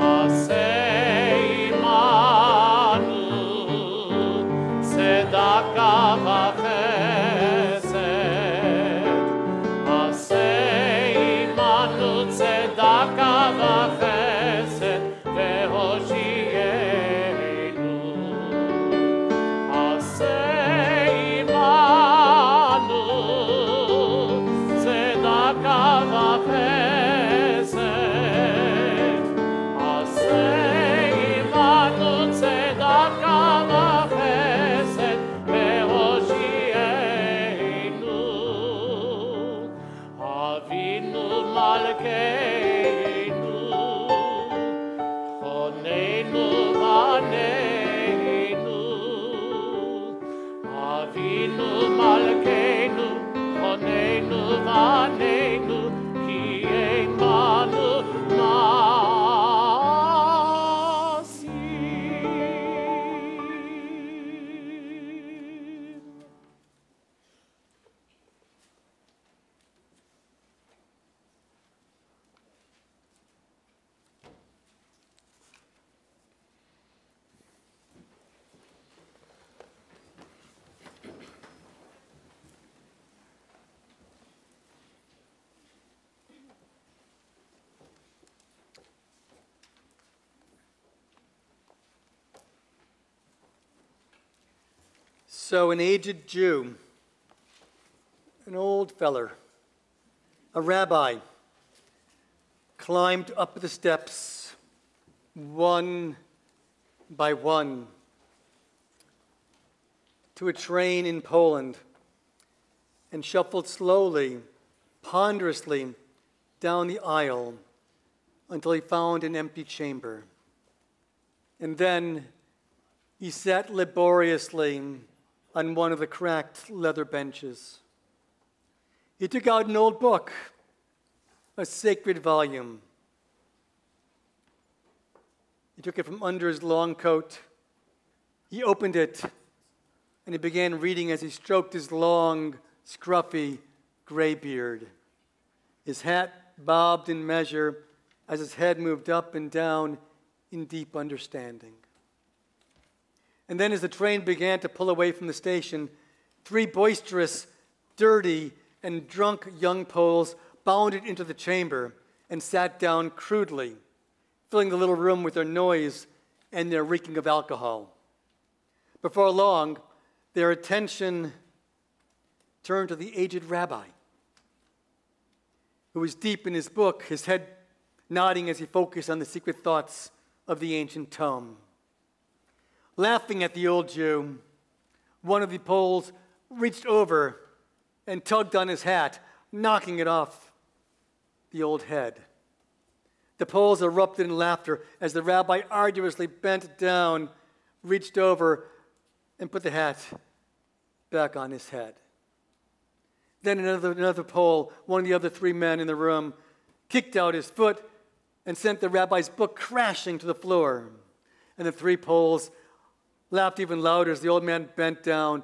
Aseh Imanu, Tzedakah V'chesed. Aseh Imanu, So an aged Jew, an old feller, a rabbi, climbed up the steps one by one to a train in Poland and shuffled slowly, ponderously down the aisle until he found an empty chamber. And then he sat laboriously on one of the cracked leather benches. He took out an old book, a sacred volume. He took it from under his long coat. He opened it, and he began reading as he stroked his long, scruffy gray beard. His hat bobbed in measure as his head moved up and down in deep understanding. And then as the train began to pull away from the station, 3 boisterous, dirty, and drunk young Poles bounded into the chamber and sat down crudely, filling the little room with their noise and their reeking of alcohol. Before long, their attention turned to the aged rabbi, who was deep in his book, his head nodding as he focused on the secret thoughts of the ancient tome. Laughing at the old Jew, one of the Poles reached over and tugged on his hat, knocking it off the old head. The Poles erupted in laughter as the rabbi arduously bent down, reached over, and put the hat back on his head. Then another Pole, one of the other 3 men in the room, kicked out his foot and sent the rabbi's book crashing to the floor. And the 3 Poles laughed even louder as the old man bent down,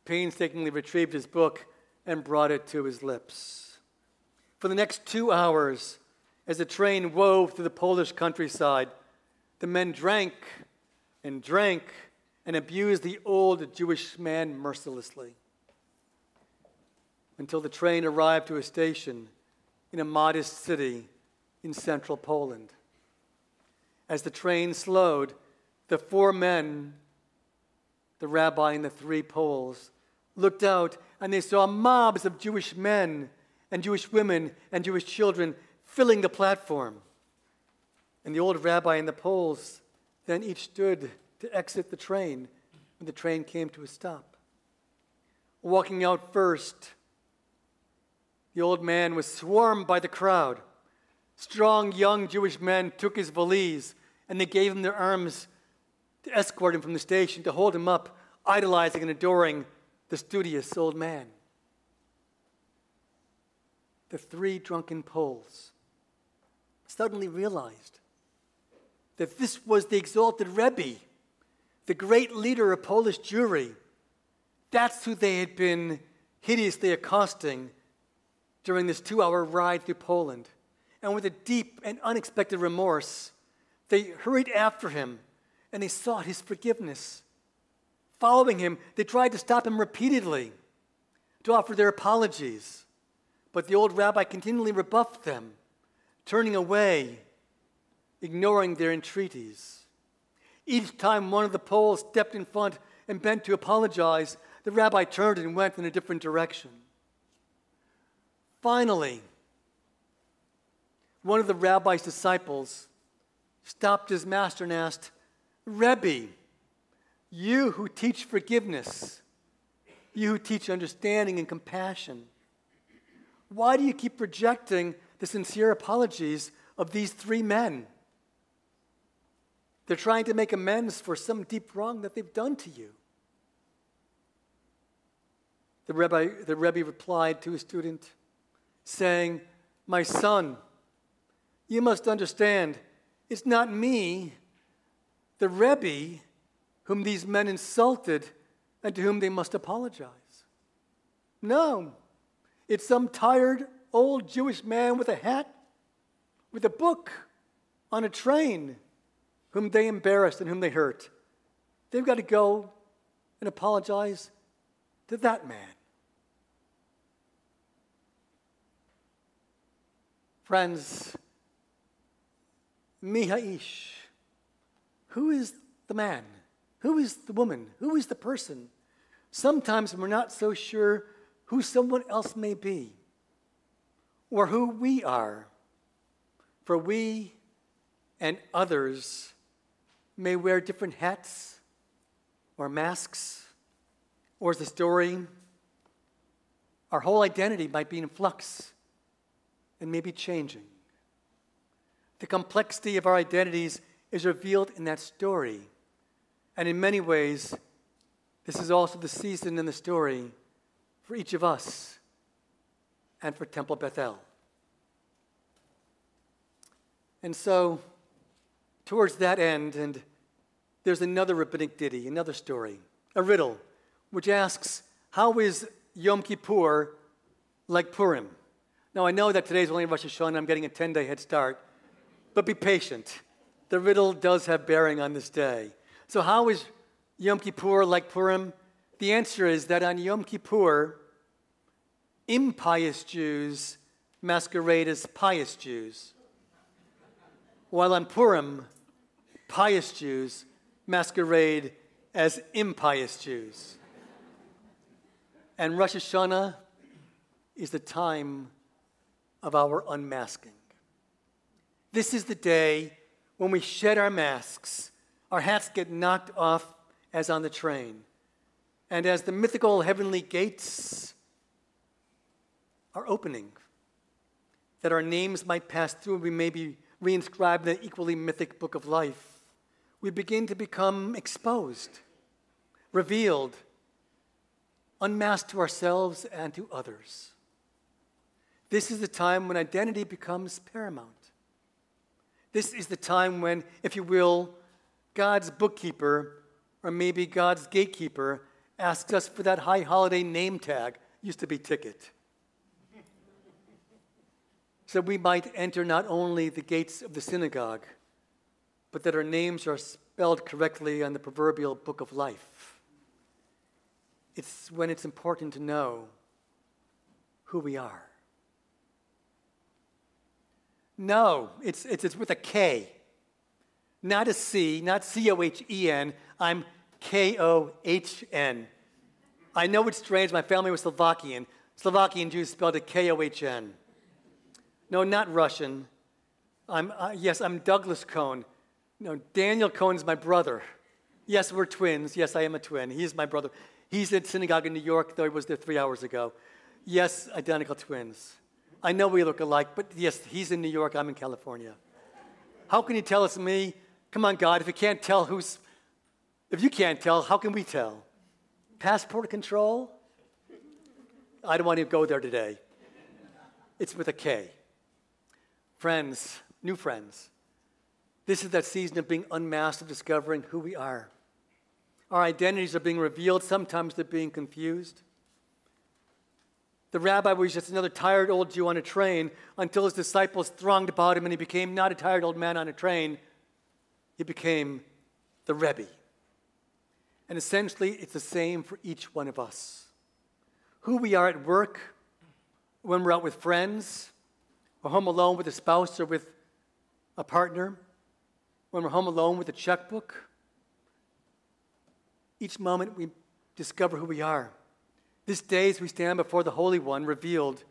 painstakingly retrieved his book, and brought it to his lips. For the next 2 hours, as the train wove through the Polish countryside, the men drank and abused the old Jewish man mercilessly, until the train arrived to a station in a modest city in central Poland. As the train slowed, the 4 men, the rabbi and the 3 Poles, looked out and they saw mobs of Jewish men and Jewish women and Jewish children filling the platform. And the old rabbi and the Poles then each stood to exit the train when the train came to a stop. Walking out first, the old man was swarmed by the crowd. Strong young Jewish men took his valise and they gave him their arms to escort him from the station, to hold him up, idolizing and adoring the studious old man. The 3 drunken Poles suddenly realized that this was the exalted Rebbe, the great leader of Polish Jewry. That's who they had been hideously accosting during this 2-hour ride through Poland. And with a deep and unexpected remorse, they hurried after him and they sought his forgiveness. Following him, they tried to stop him repeatedly to offer their apologies. But the old rabbi continually rebuffed them, turning away, ignoring their entreaties. Each time one of the Poles stepped in front and bent to apologize, the rabbi turned and went in a different direction. Finally, one of the rabbi's disciples stopped his master and asked, "Rebbe, you who teach forgiveness, you who teach understanding and compassion, why do you keep rejecting the sincere apologies of these 3 men? They're trying to make amends for some deep wrong that they've done to you." The Rebbe replied to his student, saying, "My son, you must understand, it's not me, the Rebbe, whom these men insulted and to whom they must apologize. No, it's some tired old Jewish man with a hat, with a book, on a train, whom they embarrassed and whom they hurt. They've got to go and apologize to that man." Friends, mi ha'ish, who is the man? Who is the woman? Who is the person Sometimes we're not so sure who someone else may be or who we are. For we and others may wear different hats or masks, or as the story, our whole identity might be in flux and maybe changing. The complexity of our identities is revealed in that story. And in many ways, this is also the season in the story for each of us and for Temple Bethel. And so, towards that end, and there's another rabbinic ditty, another story, a riddle, which asks, how is Yom Kippur like Purim? Now, I know that today's only Rosh Hashanah, I'm getting a 10-day head start, but be patient. The riddle does have bearing on this day. So how is Yom Kippur like Purim? The answer is that on Yom Kippur, impious Jews masquerade as pious Jews, while on Purim, pious Jews masquerade as impious Jews. And Rosh Hashanah is the time of our unmasking. This is the day when we shed our masks, our hats get knocked off as on the train, and as the mythical heavenly gates are opening, that our names might pass through and we may be reinscribed in the equally mythic book of life, we begin to become exposed, revealed, unmasked to ourselves and to others. This is the time when identity becomes paramount. This is the time when, if you will, God's bookkeeper, or maybe God's gatekeeper, asks us for that high holiday name tag, used to be ticket. So we might enter not only the gates of the synagogue, but that our names are spelled correctly on the proverbial book of life. It's when it's important to know who we are. No, it's with a K, not a C, not C-O-H-E-N. I'm K-O-H-N. I know it's strange. My family was Slovakian. Slovakian Jews spelled it K-O-H-N. No, not Russian. Yes, I'm Douglas Cohn. No, Daniel Cohn's my brother. Yes, we're twins. Yes, I am a twin. He's my brother. He's at synagogue in New York, though he was there 3 hours ago. Yes, identical twins. I know we look alike, but yes, he's in New York, I'm in California. How can you tell it's me? Come on, God, if you can't tell if you can't tell, how can we tell? Passport control? I don't want to go there today. It's with a K. Friends, new friends, this is that season of being unmasked, of discovering who we are. Our identities are being revealed. Sometimes they're being confused. The rabbi was just another tired old Jew on a train until his disciples thronged about him and he became not a tired old man on a train. He became the Rebbe. And essentially, it's the same for each one of us. Who we are at work, when we're out with friends, or home alone with a spouse or with a partner, when we're home alone with a checkbook. Each moment we discover who we are. This day as we stand before the Holy One, revealed,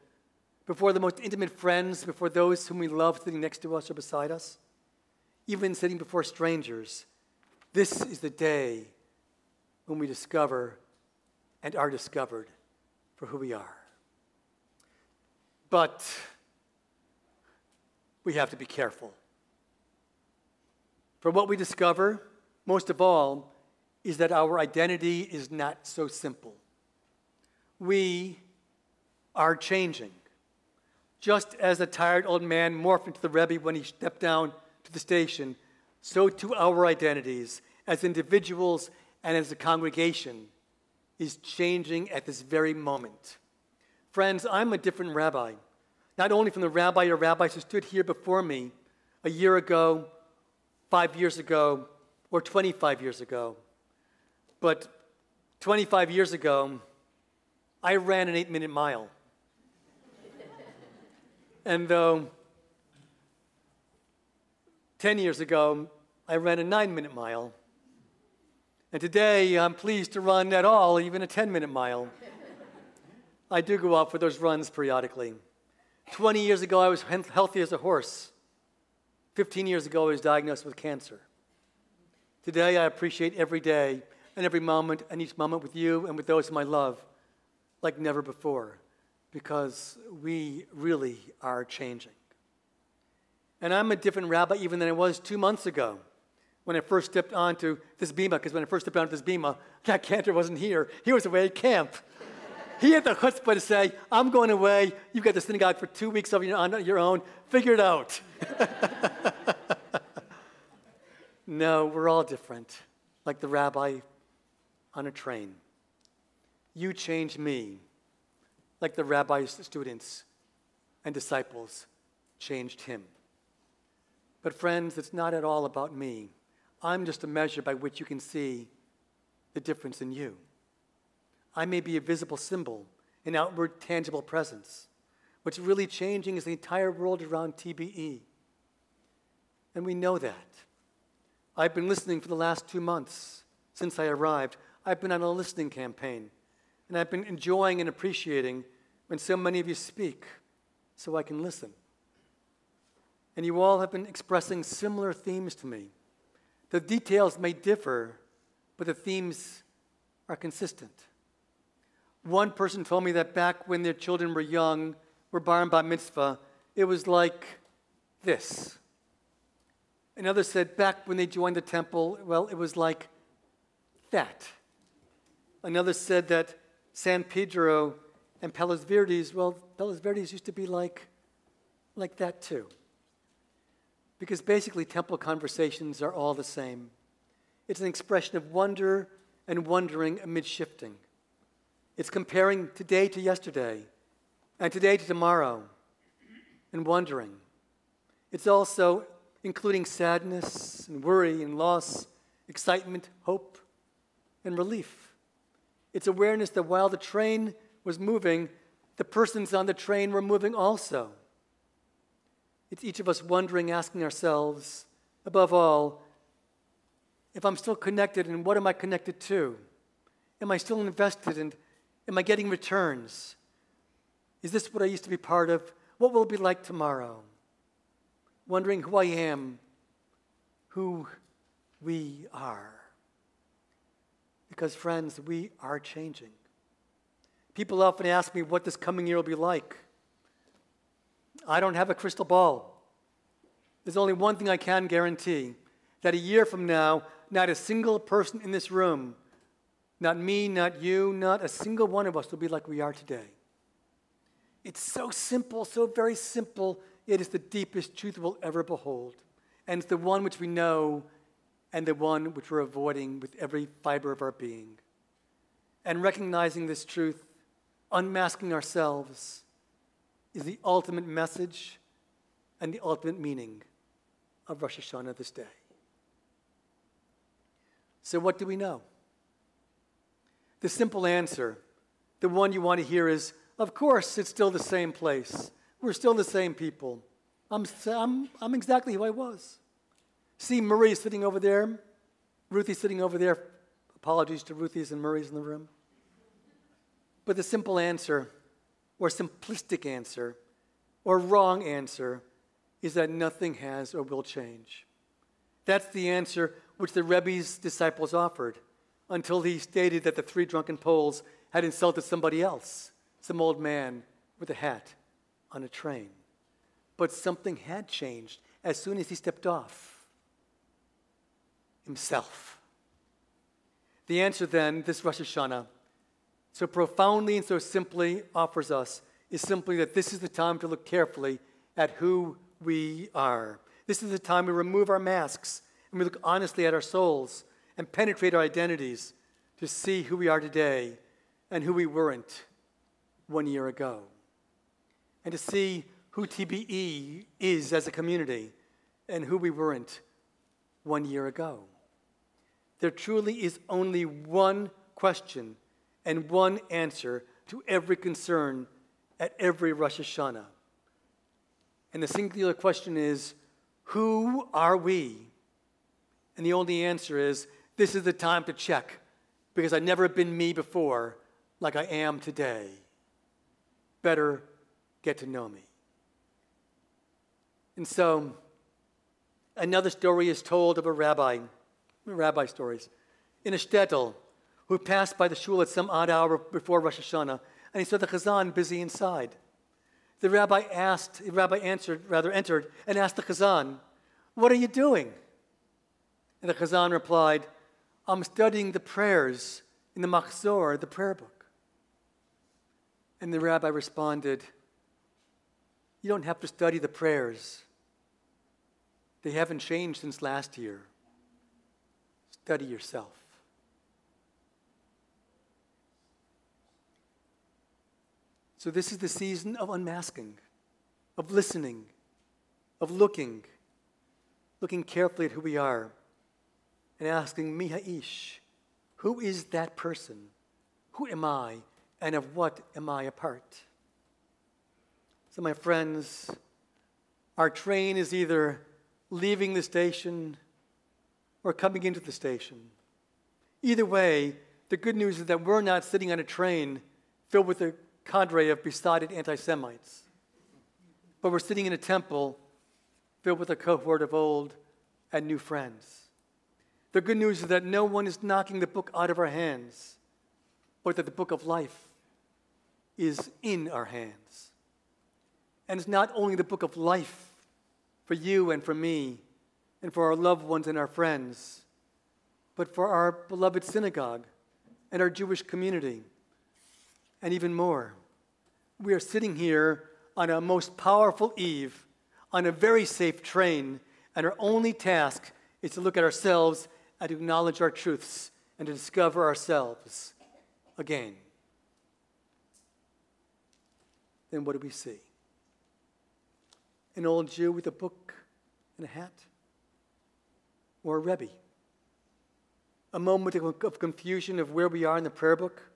before the most intimate friends, before those whom we love sitting next to us or beside us, even sitting before strangers, this is the day when we discover and are discovered for who we are. But we have to be careful. For what we discover, most of all, is that our identity is not so simple. We are changing. Just as a tired old man morphed into the Rebbe when he stepped down to the station, so too our identities as individuals and as a congregation is changing at this very moment. Friends, I'm a different rabbi, not only from the rabbi or rabbis who stood here before me a year ago, 5 years ago, or 25 years ago, but 25 years ago, I ran an 8-minute mile. And though 10 years ago, I ran a 9-minute mile. And today, I'm pleased to run at all, even a 10-minute mile. I do go out for those runs periodically. 20 years ago, I was healthy as a horse. 15 years ago, I was diagnosed with cancer. Today, I appreciate every day and every moment and each moment with you and with those whom I love like never before, because we really are changing. And I'm a different rabbi even than I was 2 months ago when I first stepped onto this bima, because when I first stepped onto this bima, Jack Cantor wasn't here. He was away at camp. He had the chutzpah to say, I'm going away. You've got the synagogue for 2 weeks on your own. Figure it out. No, we're all different, like the rabbi on a train. You changed me, like the rabbi's students and disciples changed him. But friends, it's not at all about me. I'm just a measure by which you can see the difference in you. I may be a visible symbol, an outward, tangible presence. What's really changing is the entire world around TBE. And we know that. I've been listening for the last 2 months since I arrived. I've been on a listening campaign, and I've been enjoying and appreciating when so many of you speak so I can listen. And you all have been expressing similar themes to me. The details may differ, but the themes are consistent. One person told me that back when their children were young, were bar and bat mitzvah, it was like this. Another said back when they joined the temple, well, it was like that. Another said that San Pedro and Palos Verdes, well, Palos Verdes used to be like that too. Because basically temple conversations are all the same. It's an expression of wonder and wondering amid shifting. It's comparing today to yesterday and today to tomorrow and wondering. It's also including sadness and worry and loss, excitement, hope, and relief. It's awareness that while the train was moving, the persons on the train were moving also. It's each of us wondering, asking ourselves, above all, if I'm still connected, and what am I connected to? Am I still invested, and am I getting returns? Is this what I used to be part of? What will it be like tomorrow? Wondering who I am, who we are. Because, friends, we are changing. People often ask me what this coming year will be like. I don't have a crystal ball. There's only one thing I can guarantee, that a year from now, not a single person in this room, not me, not you, not a single one of us will be like we are today. It's so simple, so very simple. It is the deepest truth we'll ever behold. And it's the one which we know and the one which we're avoiding with every fiber of our being. And recognizing this truth, unmasking ourselves, is the ultimate message and the ultimate meaning of Rosh Hashanah this day. So what do we know? The simple answer, the one you want to hear is, of course, it's still the same place. We're still the same people. I'm exactly who I was. See, Murray's sitting over there. Ruthie's sitting over there. Apologies to Ruthie's and Murray's in the room. But the simple answer, or simplistic answer, or wrong answer, is that nothing has or will change. That's the answer which the Rebbe's disciples offered, until he stated that the 3 drunken Poles had insulted somebody else, some old man with a hat on a train. But something had changed as soon as he stepped off. Himself. The answer then, this Rosh Hashanah, so profoundly and so simply offers us, is simply that this is the time to look carefully at who we are. This is the time we remove our masks and we look honestly at our souls and penetrate our identities to see who we are today and who we weren't 1 year ago. And to see who TBE is as a community and who we weren't 1 year ago. There truly is only one question and one answer to every concern at every Rosh Hashanah. And the singular question is, who are we? And the only answer is This is the time to check, because I've never been me before like I am today. Better get to know me. And so, another story is told of a rabbi stories, in a shtetl, who passed by the shul at some odd hour before Rosh Hashanah, and he saw the chazan busy inside. The rabbi entered and asked the chazan, "What are you doing?" And the chazan replied, "I'm studying the prayers in the machzor, the prayer book." And the rabbi responded, "You don't have to study the prayers. They haven't changed since last year. Study yourself." So this is the season of unmasking, of listening, of looking carefully at who we are, and asking, Mi ha'ish, who is that person? Who am I, and of what am I a part? So my friends, our train is either leaving the station or coming into the station. Either way, the good news is that we're not sitting on a train filled with a cadre of besotted anti-Semites, but we're sitting in a temple filled with a cohort of old and new friends. The good news is that no one is knocking the book out of our hands, but that the book of life is in our hands. And it's not only the book of life for you and for me and for our loved ones and our friends, but for our beloved synagogue and our Jewish community. And even more, we are sitting here on a most powerful eve, on a very safe train, and our only task is to look at ourselves and to acknowledge our truths and to discover ourselves again. Then what do we see? An old Jew with a book and a hat? Or a Rebbe? A moment of confusion of where we are in the prayer book?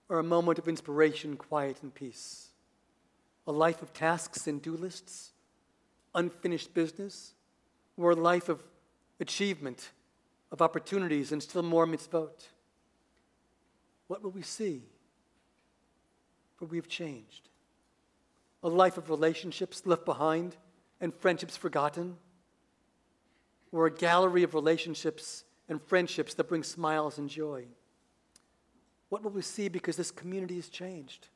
Or a moment of inspiration, quiet, and peace? A life of tasks and do lists? Unfinished business? Or a life of achievement, of opportunities, and still more mitzvot? What will we see? For we have changed. A life of relationships left behind and friendships forgotten? Or a gallery of relationships and friendships that bring smiles and joy? What will we see because this community has changed?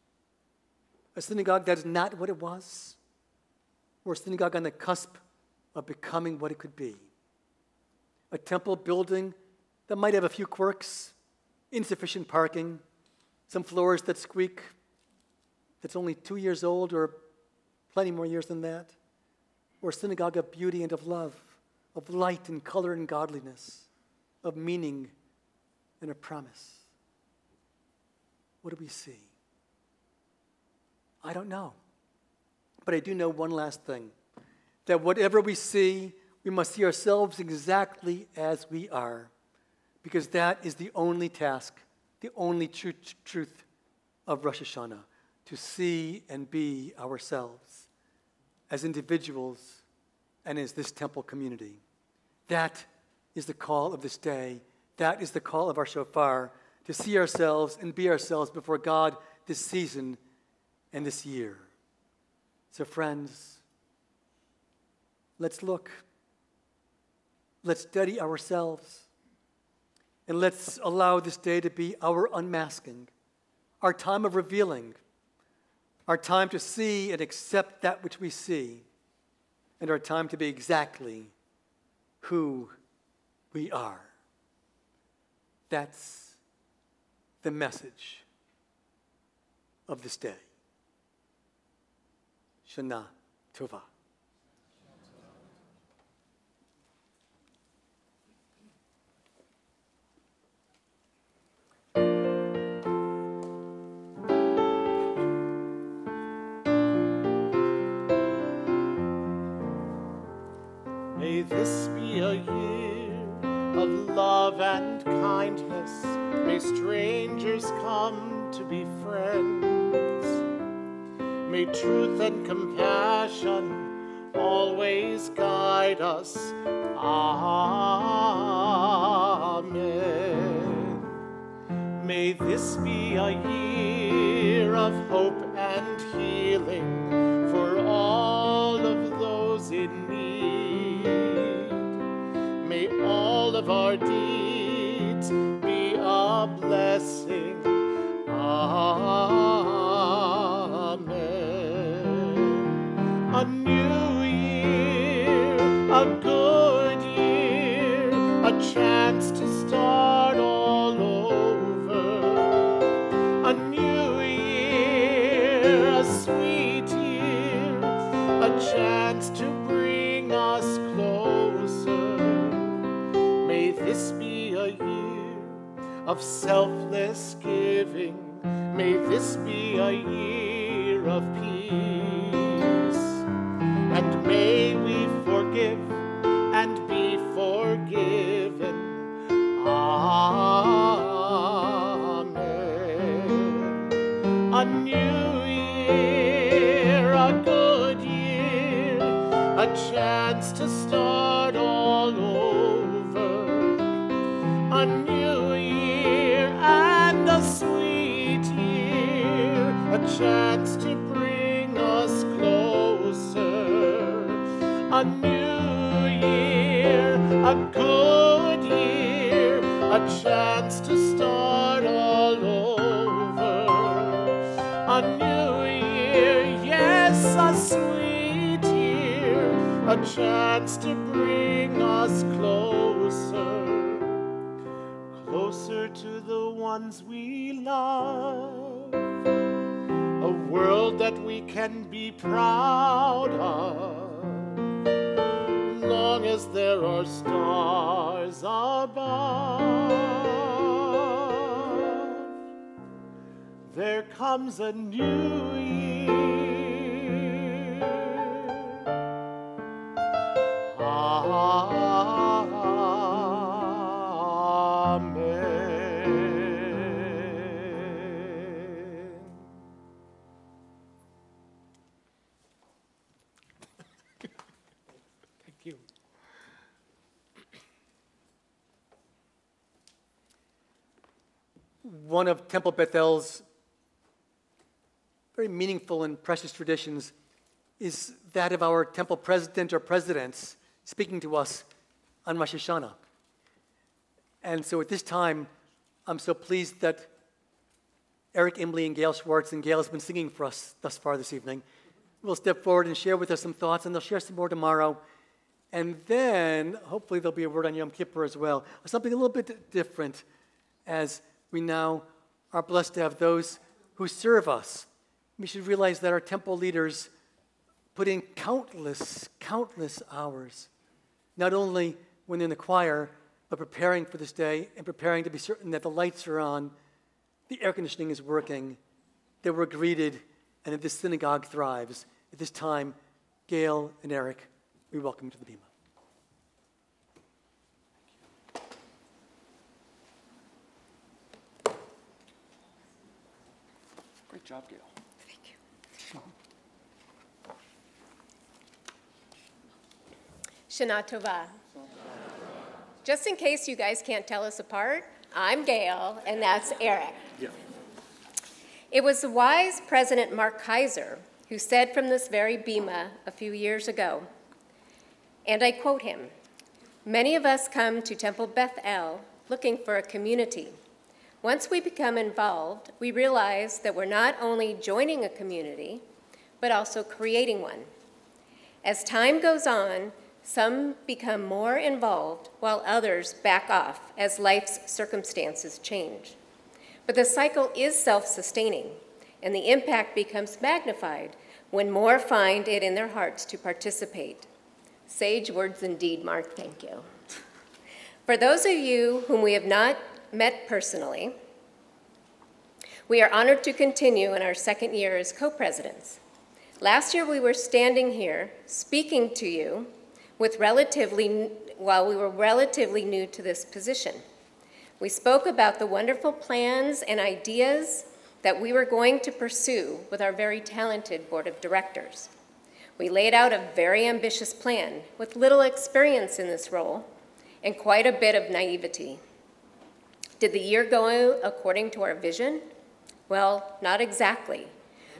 A synagogue that is not what it was? Or a synagogue on the cusp of becoming what it could be? A temple building that might have a few quirks, insufficient parking, some floors that squeak, that's only 2 years old or plenty more years than that? Or a synagogue of beauty and of love, of light and color and godliness, of meaning and a promise? What do we see? I don't know. But I do know one last thing, that whatever we see, we must see ourselves exactly as we are, because that is the only task, the only truth of Rosh Hashanah, to see and be ourselves as individuals and as this temple community. That is the call of this day. That is the call of our shofar, to see ourselves and be ourselves before God this season and this year. So friends, let's look. Let's study ourselves. And let's allow this day to be our unmasking, our time of revealing, our time to see and accept that which we see, and our time to be exactly who we are. That's the message of this day. Shana Tova. May this be a year of love and kindness. May strangers come to be friends. May truth and compassion always guide us. Amen. this be a year of hope and healing for all of those in need. May all of our deeds be a blessing. Amen. A new year, a good year, a chance to start all over. A new year, a sweet year, a chance to bring us closer. May this be a year of selfless giving. May this be a year of peace. And may we forgive and be forgiven. Amen. A new year, a good year, a chance to start all over. A new year and a sweet year, a chance to bring us closer. A new year, a good year, a chance to start all over. A new year, yes, a sweet year, a chance to bring us closer. Closer to the ones we love, a world that we can be proud of, long as there are stars above. There comes a new year. Amen. Thank you. One of Temple Bethel's very meaningful and precious traditions is that of our temple president or presidents speaking to us on Rosh Hashanah. And so at this time, I'm so pleased that Eric Imley and Gail Schwartz, and Gail has been singing for us thus far this evening, will step forward and share with us some thoughts, and they'll share some more tomorrow. And then, hopefully, there'll be a word on Yom Kippur as well, something a little bit different, as we now are blessed to have those who serve us. We should realize that our temple leaders put in countless hours, not only when they're in the choir, but preparing for this day and preparing to be certain that the lights are on, the air conditioning is working, that we're greeted, and that this synagogue thrives. At this time, Gail and Eric, we welcome you to the Bima. Great job, Gail. Thank you. Shana Tova. Just in case you guys can't tell us apart, I'm Gail, and that's Eric. Yeah. It was the wise President Mark Kaiser who said from this very bima a few years ago, and I quote him, "Many of us come to Temple Beth El looking for a community. Once we become involved, we realize that we're not only joining a community, but also creating one. As time goes on, some become more involved while others back off as life's circumstances change. But the cycle is self-sustaining, and the impact becomes magnified when more find it in their hearts to participate." Sage words indeed, Mark, thank you. For those of you whom we have not met personally, we are honored to continue in our second year as co-presidents. Last year we were standing here speaking to you while we were relatively new to this position. We spoke about the wonderful plans and ideas that we were going to pursue with our very talented board of directors. We laid out a very ambitious plan with little experience in this role and quite a bit of naivety. Did the year go according to our vision? Well, not exactly.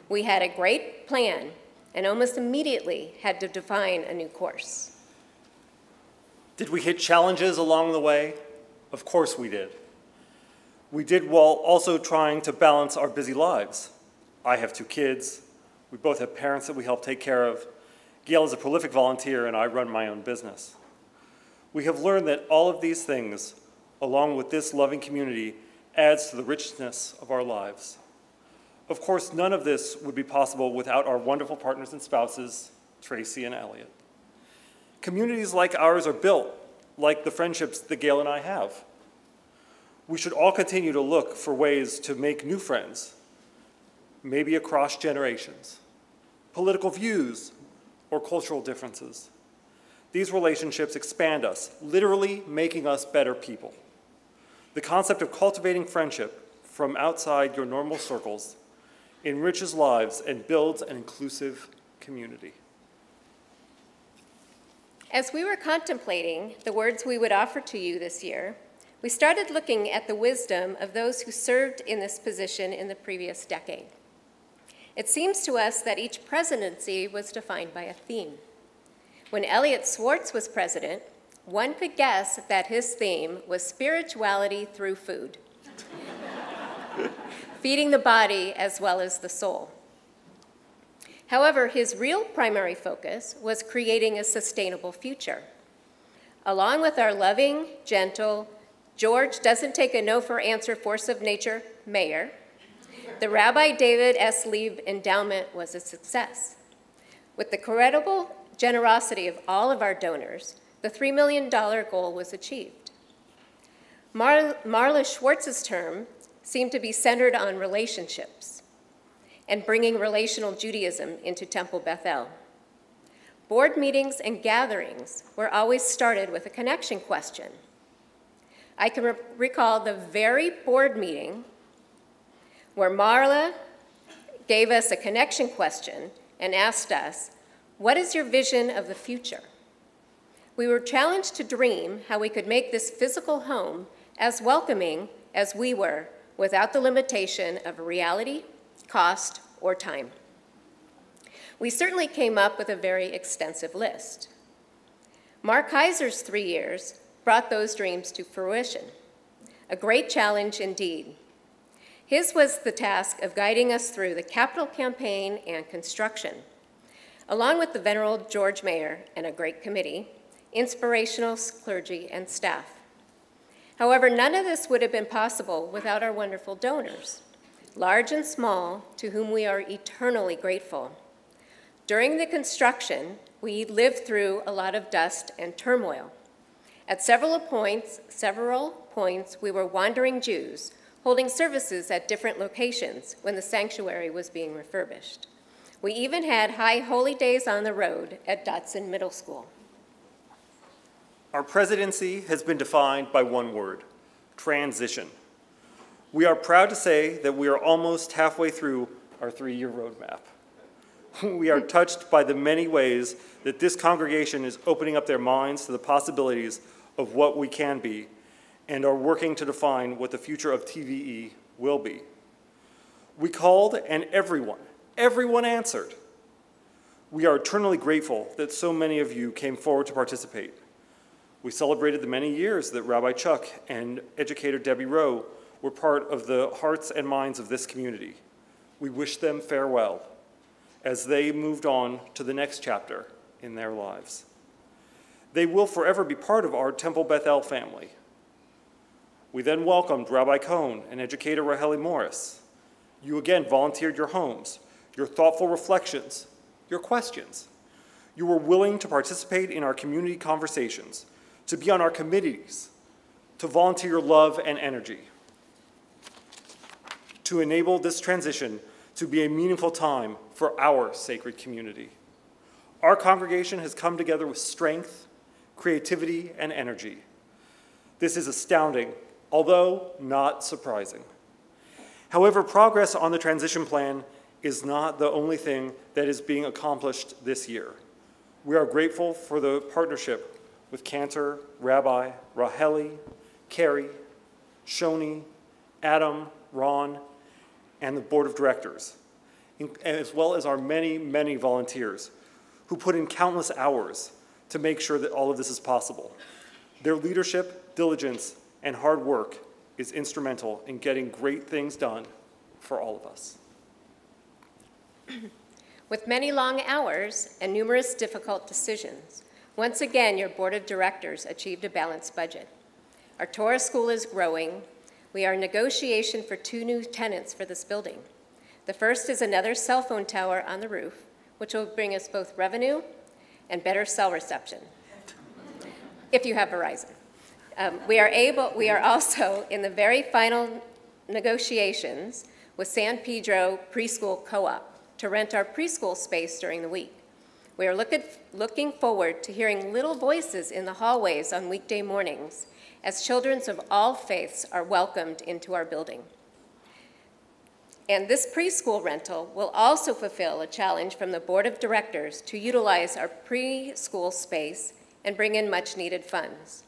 We had a great plan and almost immediately had to define a new course. Did we hit challenges along the way? Of course we did. We did while also trying to balance our busy lives. I have 2 kids. We both have parents that we help take care of. Gail is a prolific volunteer, and I run my own business. We have learned that all of these things, along with this loving community, adds to the richness of our lives. Of course, none of this would be possible without our wonderful partners and spouses, Tracy and Elliot. Communities like ours are built like the friendships that Gail and I have. We should all continue to look for ways to make new friends, maybe across generations, political views, or cultural differences. These relationships expand us, literally making us better people. The concept of cultivating friendship from outside your normal circles enriches lives and builds an inclusive community. As we were contemplating the words we would offer to you this year, we started looking at the wisdom of those who served in this position in the previous decade. It seems to us that each presidency was defined by a theme. When Elliot Swartz was president, one could guess that his theme was spirituality through food, feeding the body as well as the soul. However, his real primary focus was creating a sustainable future. Along with our loving, gentle, George doesn't take a no for answer force of nature mayor, the Rabbi David S. Lieb Endowment was a success. With the credible generosity of all of our donors, the $3 million goal was achieved. Marla Schwartz's term seemed to be centered on relationships and bringing relational Judaism into Temple Bethel. Board meetings and gatherings were always started with a connection question. I can recall the very board meeting where Marla gave us a connection question and asked us, "What is your vision of the future?" We were challenged to dream how we could make this physical home as welcoming as we were without the limitation of reality, cost, or time. We certainly came up with a very extensive list. Mark Heiser's 3 years brought those dreams to fruition. A great challenge indeed. His was the task of guiding us through the capital campaign and construction, along with the venerable George Mayer and a great committee, inspirational clergy and staff. However, none of this would have been possible without our wonderful donors, large and small, to whom we are eternally grateful. During the construction, we lived through a lot of dust and turmoil. At several points, we were wandering Jews, holding services at different locations when the sanctuary was being refurbished. We even had high holy days on the road at Dotson Middle School. Our presidency has been defined by one word: transition. We are proud to say that we are almost halfway through our 3-year roadmap. We are touched by the many ways that this congregation is opening up their minds to the possibilities of what we can be, and are working to define what the future of TVE will be. We called and everyone answered. We are eternally grateful that so many of you came forward to participate. We celebrated the many years that Rabbi Chuck and educator Debbie Rowe were part of the hearts and minds of this community. We wish them farewell as they moved on to the next chapter in their lives. They will forever be part of our Temple Bethel family. We then welcomed Rabbi Cohn and educator Raheli Morris. You again volunteered your homes, your thoughtful reflections, your questions. You were willing to participate in our community conversations, to be on our committees, to volunteer your love and energy, to enable this transition to be a meaningful time for our sacred community. Our congregation has come together with strength, creativity, and energy. This is astounding, although not surprising. However, progress on the transition plan is not the only thing that is being accomplished this year. We are grateful for the partnership with Cantor, Rabbi, Raheli, Carrie, Shoni, Adam, Ron, and the board of directors, as well as our many, many volunteers who put in countless hours to make sure that all of this is possible. Their leadership, diligence, and hard work is instrumental in getting great things done for all of us. With many long hours and numerous difficult decisions, once again, your board of directors achieved a balanced budget. Our Torah school is growing. We are in negotiation for 2 new tenants for this building. The first is another cell phone tower on the roof, which will bring us both revenue and better cell reception, if you have Verizon. We are also in the very final negotiations with San Pedro Preschool Co-op to rent our preschool space during the week. We are looking forward to hearing little voices in the hallways on weekday mornings as children of all faiths are welcomed into our building. And this preschool rental will also fulfill a challenge from the board of directors to utilize our preschool space and bring in much needed funds.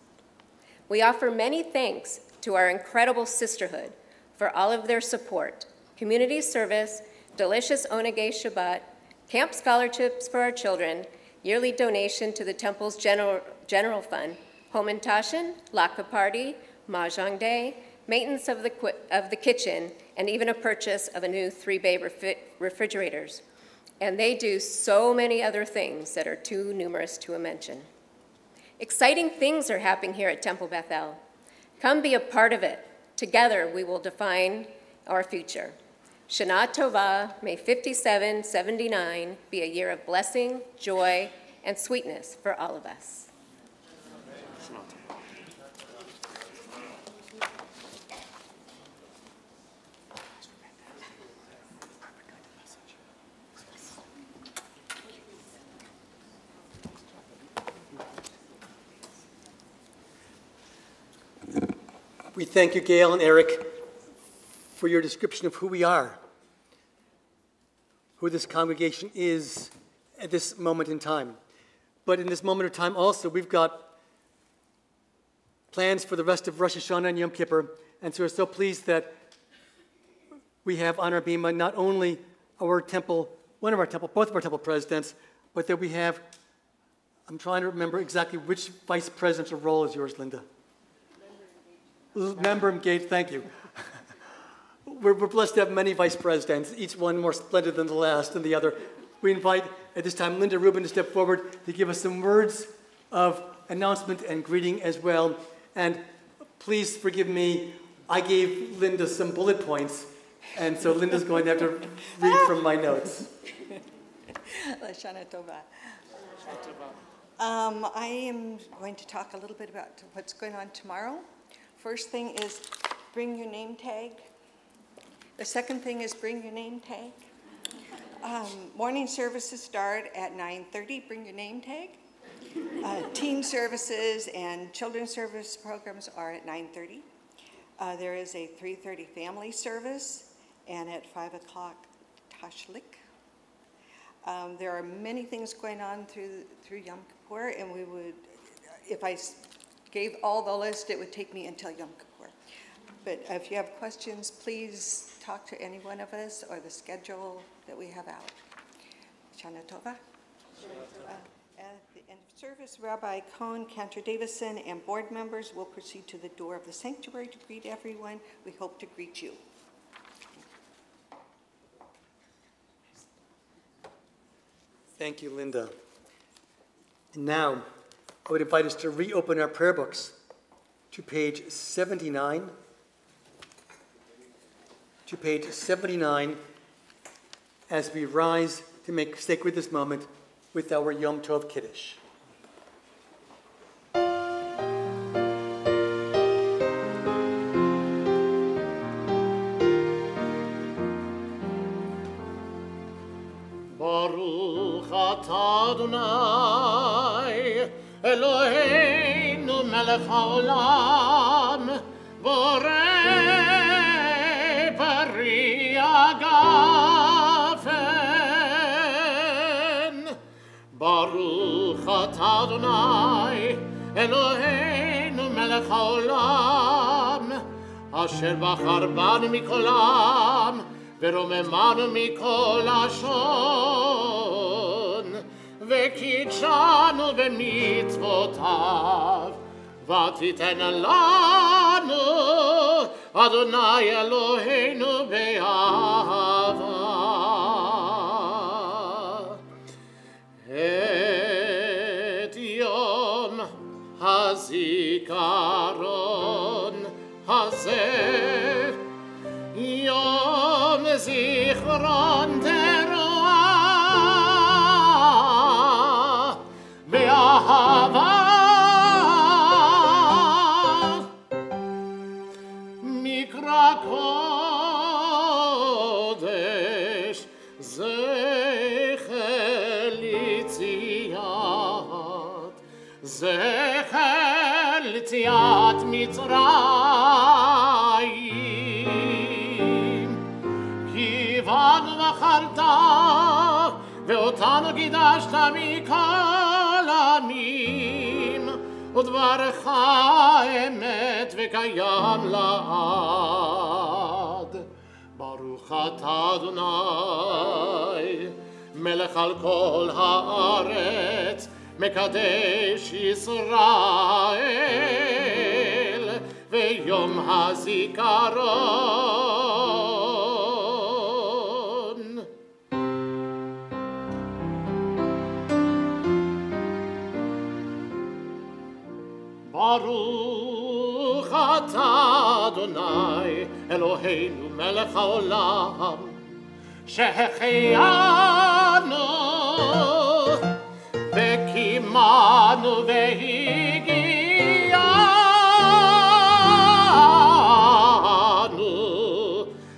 We offer many thanks to our incredible sisterhood for all of their support, community service, delicious Onegay Shabbat, camp scholarships for our children, yearly donation to the temple's general fund, home and tashin, laka party, mahjong day, maintenance of the kitchen, and even a purchase of a new 3-bay refrigerators. And they do so many other things that are too numerous to mention. Exciting things are happening here at Temple Bethel. Come be a part of it. Together we will define our future. Shana Tova, may 5779 be a year of blessing, joy, and sweetness for all of us. We thank you, Gail and Eric, for your description of who we are, who this congregation is at this moment in time. But in this moment of time also, we've got plans for the rest of Rosh Hashanah and Yom Kippur, and so we're so pleased that we have on our bima not only our temple, both of our temple presidents, but that we have, I'm trying to remember exactly which vice presidential role is yours, Linda. Member engaged, thank you. We're blessed to have many vice presidents, each one more splendid than the last and the other. We invite, at this time, Linda Rubin to step forward to give us some words of announcement and greeting as well. And please forgive me, I gave Linda some bullet points, and so Linda's going to have to read from my notes. Lashana Tova. I am going to talk a little bit about what's going on tomorrow. First thing is bring your name tag. The second thing is bring your name tag. Morning services start at 9:30. Bring your name tag. Teen services and children's service programs are at 9:30. There is a 3:30 family service, and at 5 o'clock tashlik. There are many things going on through Yom Kippur, and we would, if I gave all the list, it would take me until Yom Kippur. But if you have questions, please talk to any one of us or the schedule that we have out. Shana Tova. At the end of service, Rabbi Cohn, Cantor Davison, and board members will proceed to the door of the sanctuary to greet everyone. We hope to greet you. Thank you, Linda. And now, I would invite us to reopen our prayer books to page 79. To page 79, as we rise to make sacred this moment with our Yom Tov Kiddush. Baruch atah Adonai Eloheinu melech haolam borei pari agafen. Baruch atah Adonai Eloheinu melech haolam אשר בחר בנו מכל עם, ורוממנו מכל לשון, וקידשנו במצוותיו, ותיתן לנו אדוני אלוהינו באהבה. את יום הזיכרון הזה, יום זיכרון תרועה באהבה, מקרא קודש זכר ליציאת מצרים. כיוונו בחרת ואותנו קידשת מכל עמים, ודברך אמת וקיים לעד. ברוך אתה אדוני מלך על כל הארץ, מקדש ישראל ויום הזיכרון. ברוך אתה אדוני אלוהינו מלך העולם, שהחיינו וקיימנו והגיענו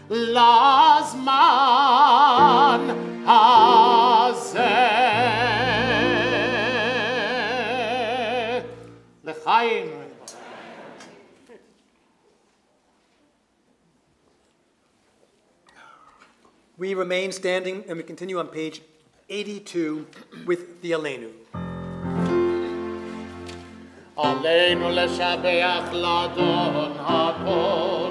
לזמן הזה. לחיים. We remain standing and we continue on page 82 with the Aleinu. עלינו לשבח לאדון הכל,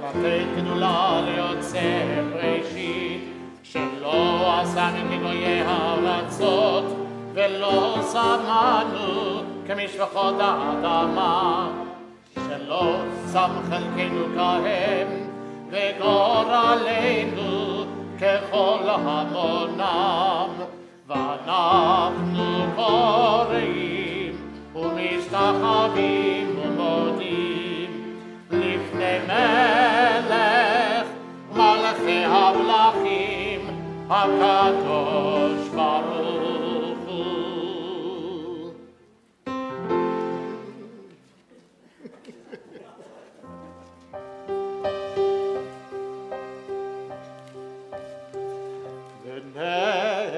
לתת גדולה ליוצר בראשית, שלא עשנו כגויי הארצות, ולא שמנו כמשפחות האדמה, שלא שם חלקנו כהם, וגורלנו ככל המונם, ואנחנו קוראים ומשתחווים ומודים לפני מלך מלכי המלכים הקדוש ברוך הוא.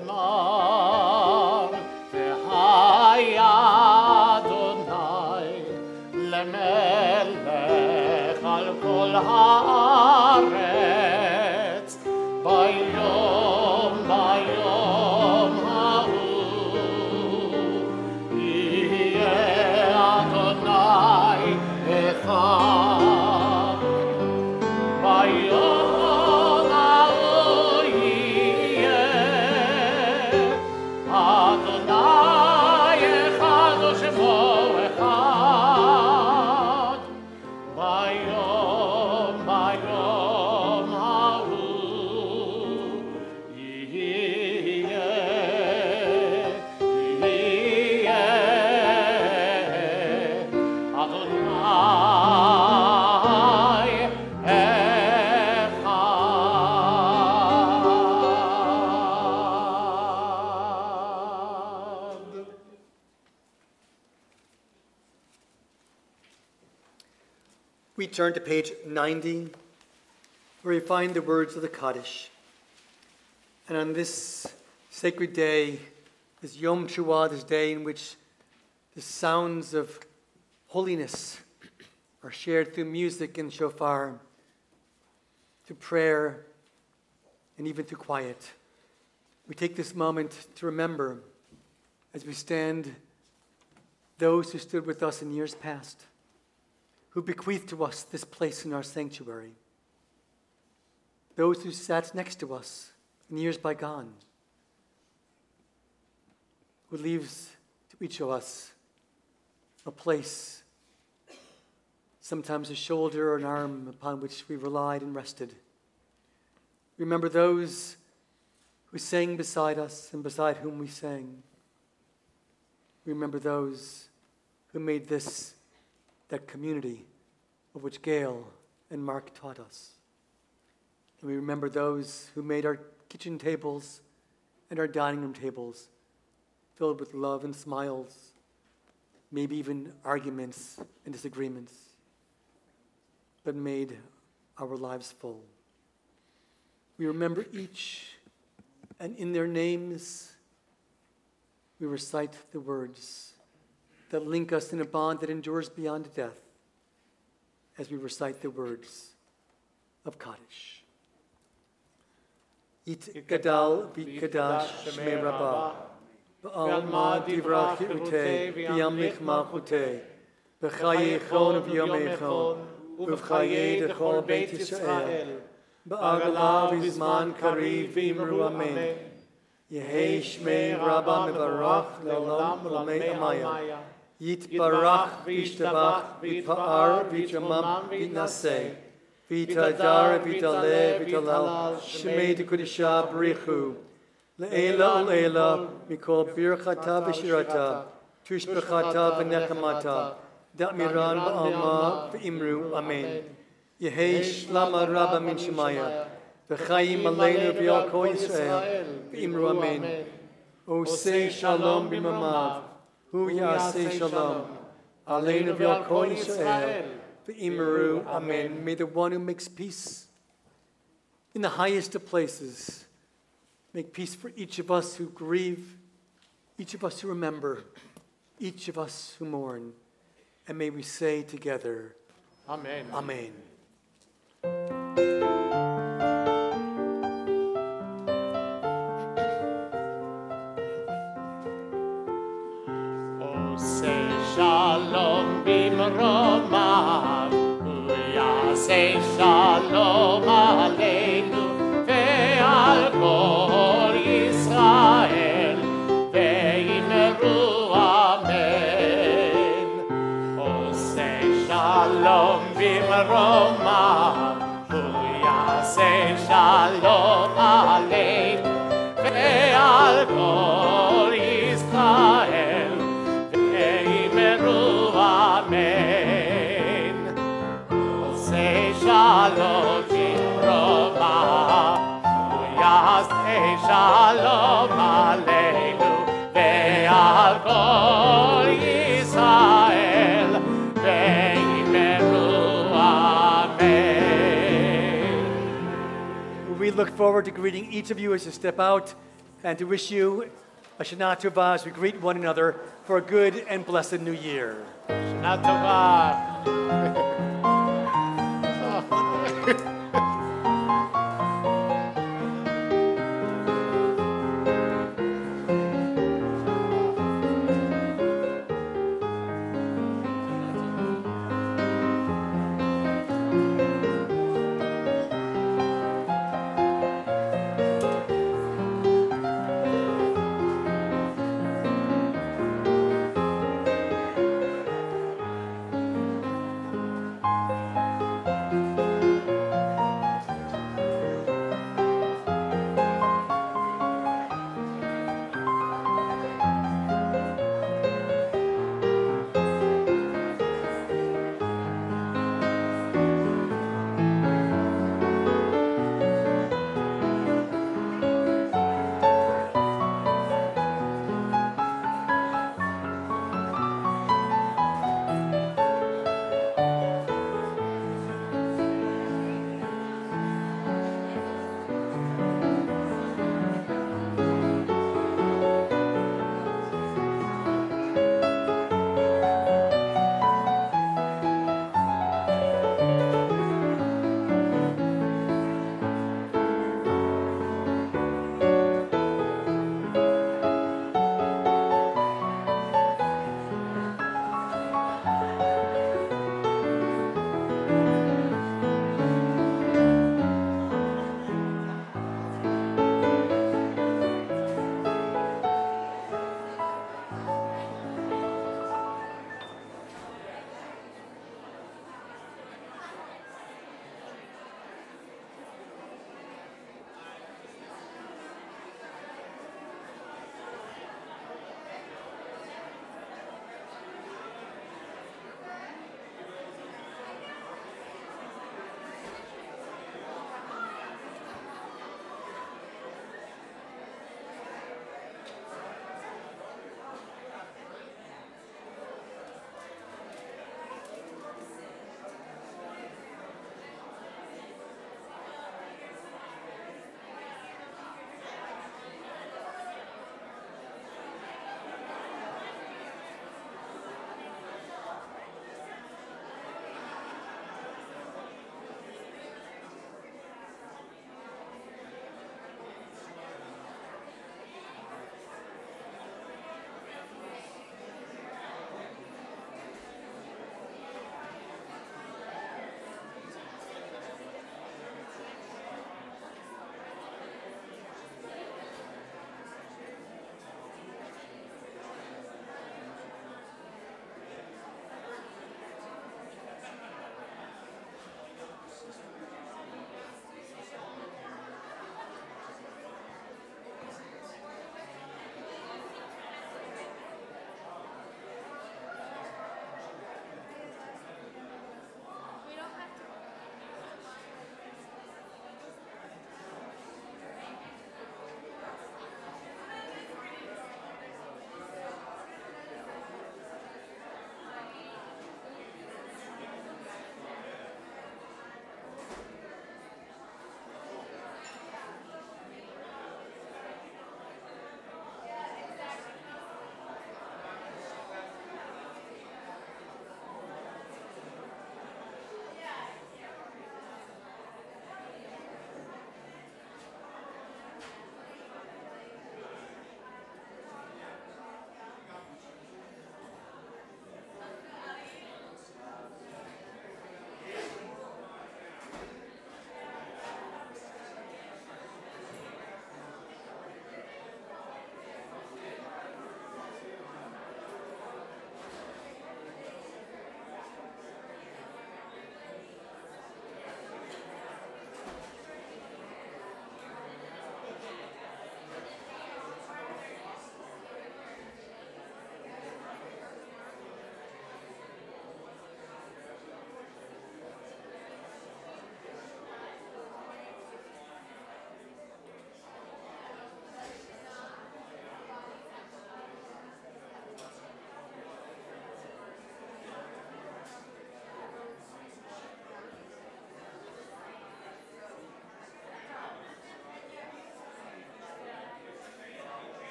ונאמר והיה אדוני למלך על כל הארץ ביום ההוא יהיה אדוני אחד. ביום ההוא יהיה אדוני אחד ושמו אחד. ביום ההוא יהיה אדוני We turn to page 90, where we find the words of the Kaddish. And on this sacred day, this Yom Teruah, this day in which the sounds of holiness are shared through music and shofar, through prayer, and even through quiet, we take this moment to remember, as we stand, those who stood with us in years past, who bequeathed to us this place in our sanctuary, those who sat next to us in years bygone, who leaves to each of us a place, sometimes a shoulder or an arm upon which we relied and rested. Remember those who sang beside us and beside whom we sang. Remember those who made this that community of which Gail and Mark taught us. And we remember those who made our kitchen tables and our dining room tables filled with love and smiles, maybe even arguments and disagreements, but made our lives full. We remember each, and in their names, we recite the words that link us in a bond that endures beyond death as we recite the words of Kaddish. It gadal v'kadash shmei rabbah, b'alma divrach chirutei v'yamlich malchutei, b'chaye chon v'yomei chon, u'v'chaye dechol beit Yisrael, b'agala v'zman kariv v'imru amen. Yehei shmei rabbah mevarach le'olam l'mei amaya. Yitbarach v'yishtabach v'yitpa'ar v'yitramam v'yitnaseh. V'yitadar v'yitaleh v'yitalal shmei dekudisha b'richu. Le'ela u'le'ela mikol birchata v'shirata tushbechata v'nechamata da'miran ba'alma v'imru amen. Yehi shlama rabba min shemaya v'chayim aleinu v'yal kol Yisrael v'imru amen. Osei shalom b'mamav hu yaseh shalom aleinu v'yal kol Yisrael v'imru amen. May the one who makes peace in the highest of places make peace for each of us who grieve, each of us who remember, each of us who mourn. And may we say together, Amen. Amen. Say shalom bimromav, say shalom aleinu ve'al kol Yisrael ve'imru amen. Oh, say shalom bimromav, say shalom aleinu ve'al kol Yisrael ve'imru amen. Say shalom bimromav, say shalom aleinu ve'al kol Yisrael ve'imru amen. We look forward to greeting each of you as you step out and to wish you a Shana Tova as we greet one another for a good and blessed new year. Shana Tova.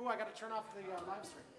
I got to turn off the live stream.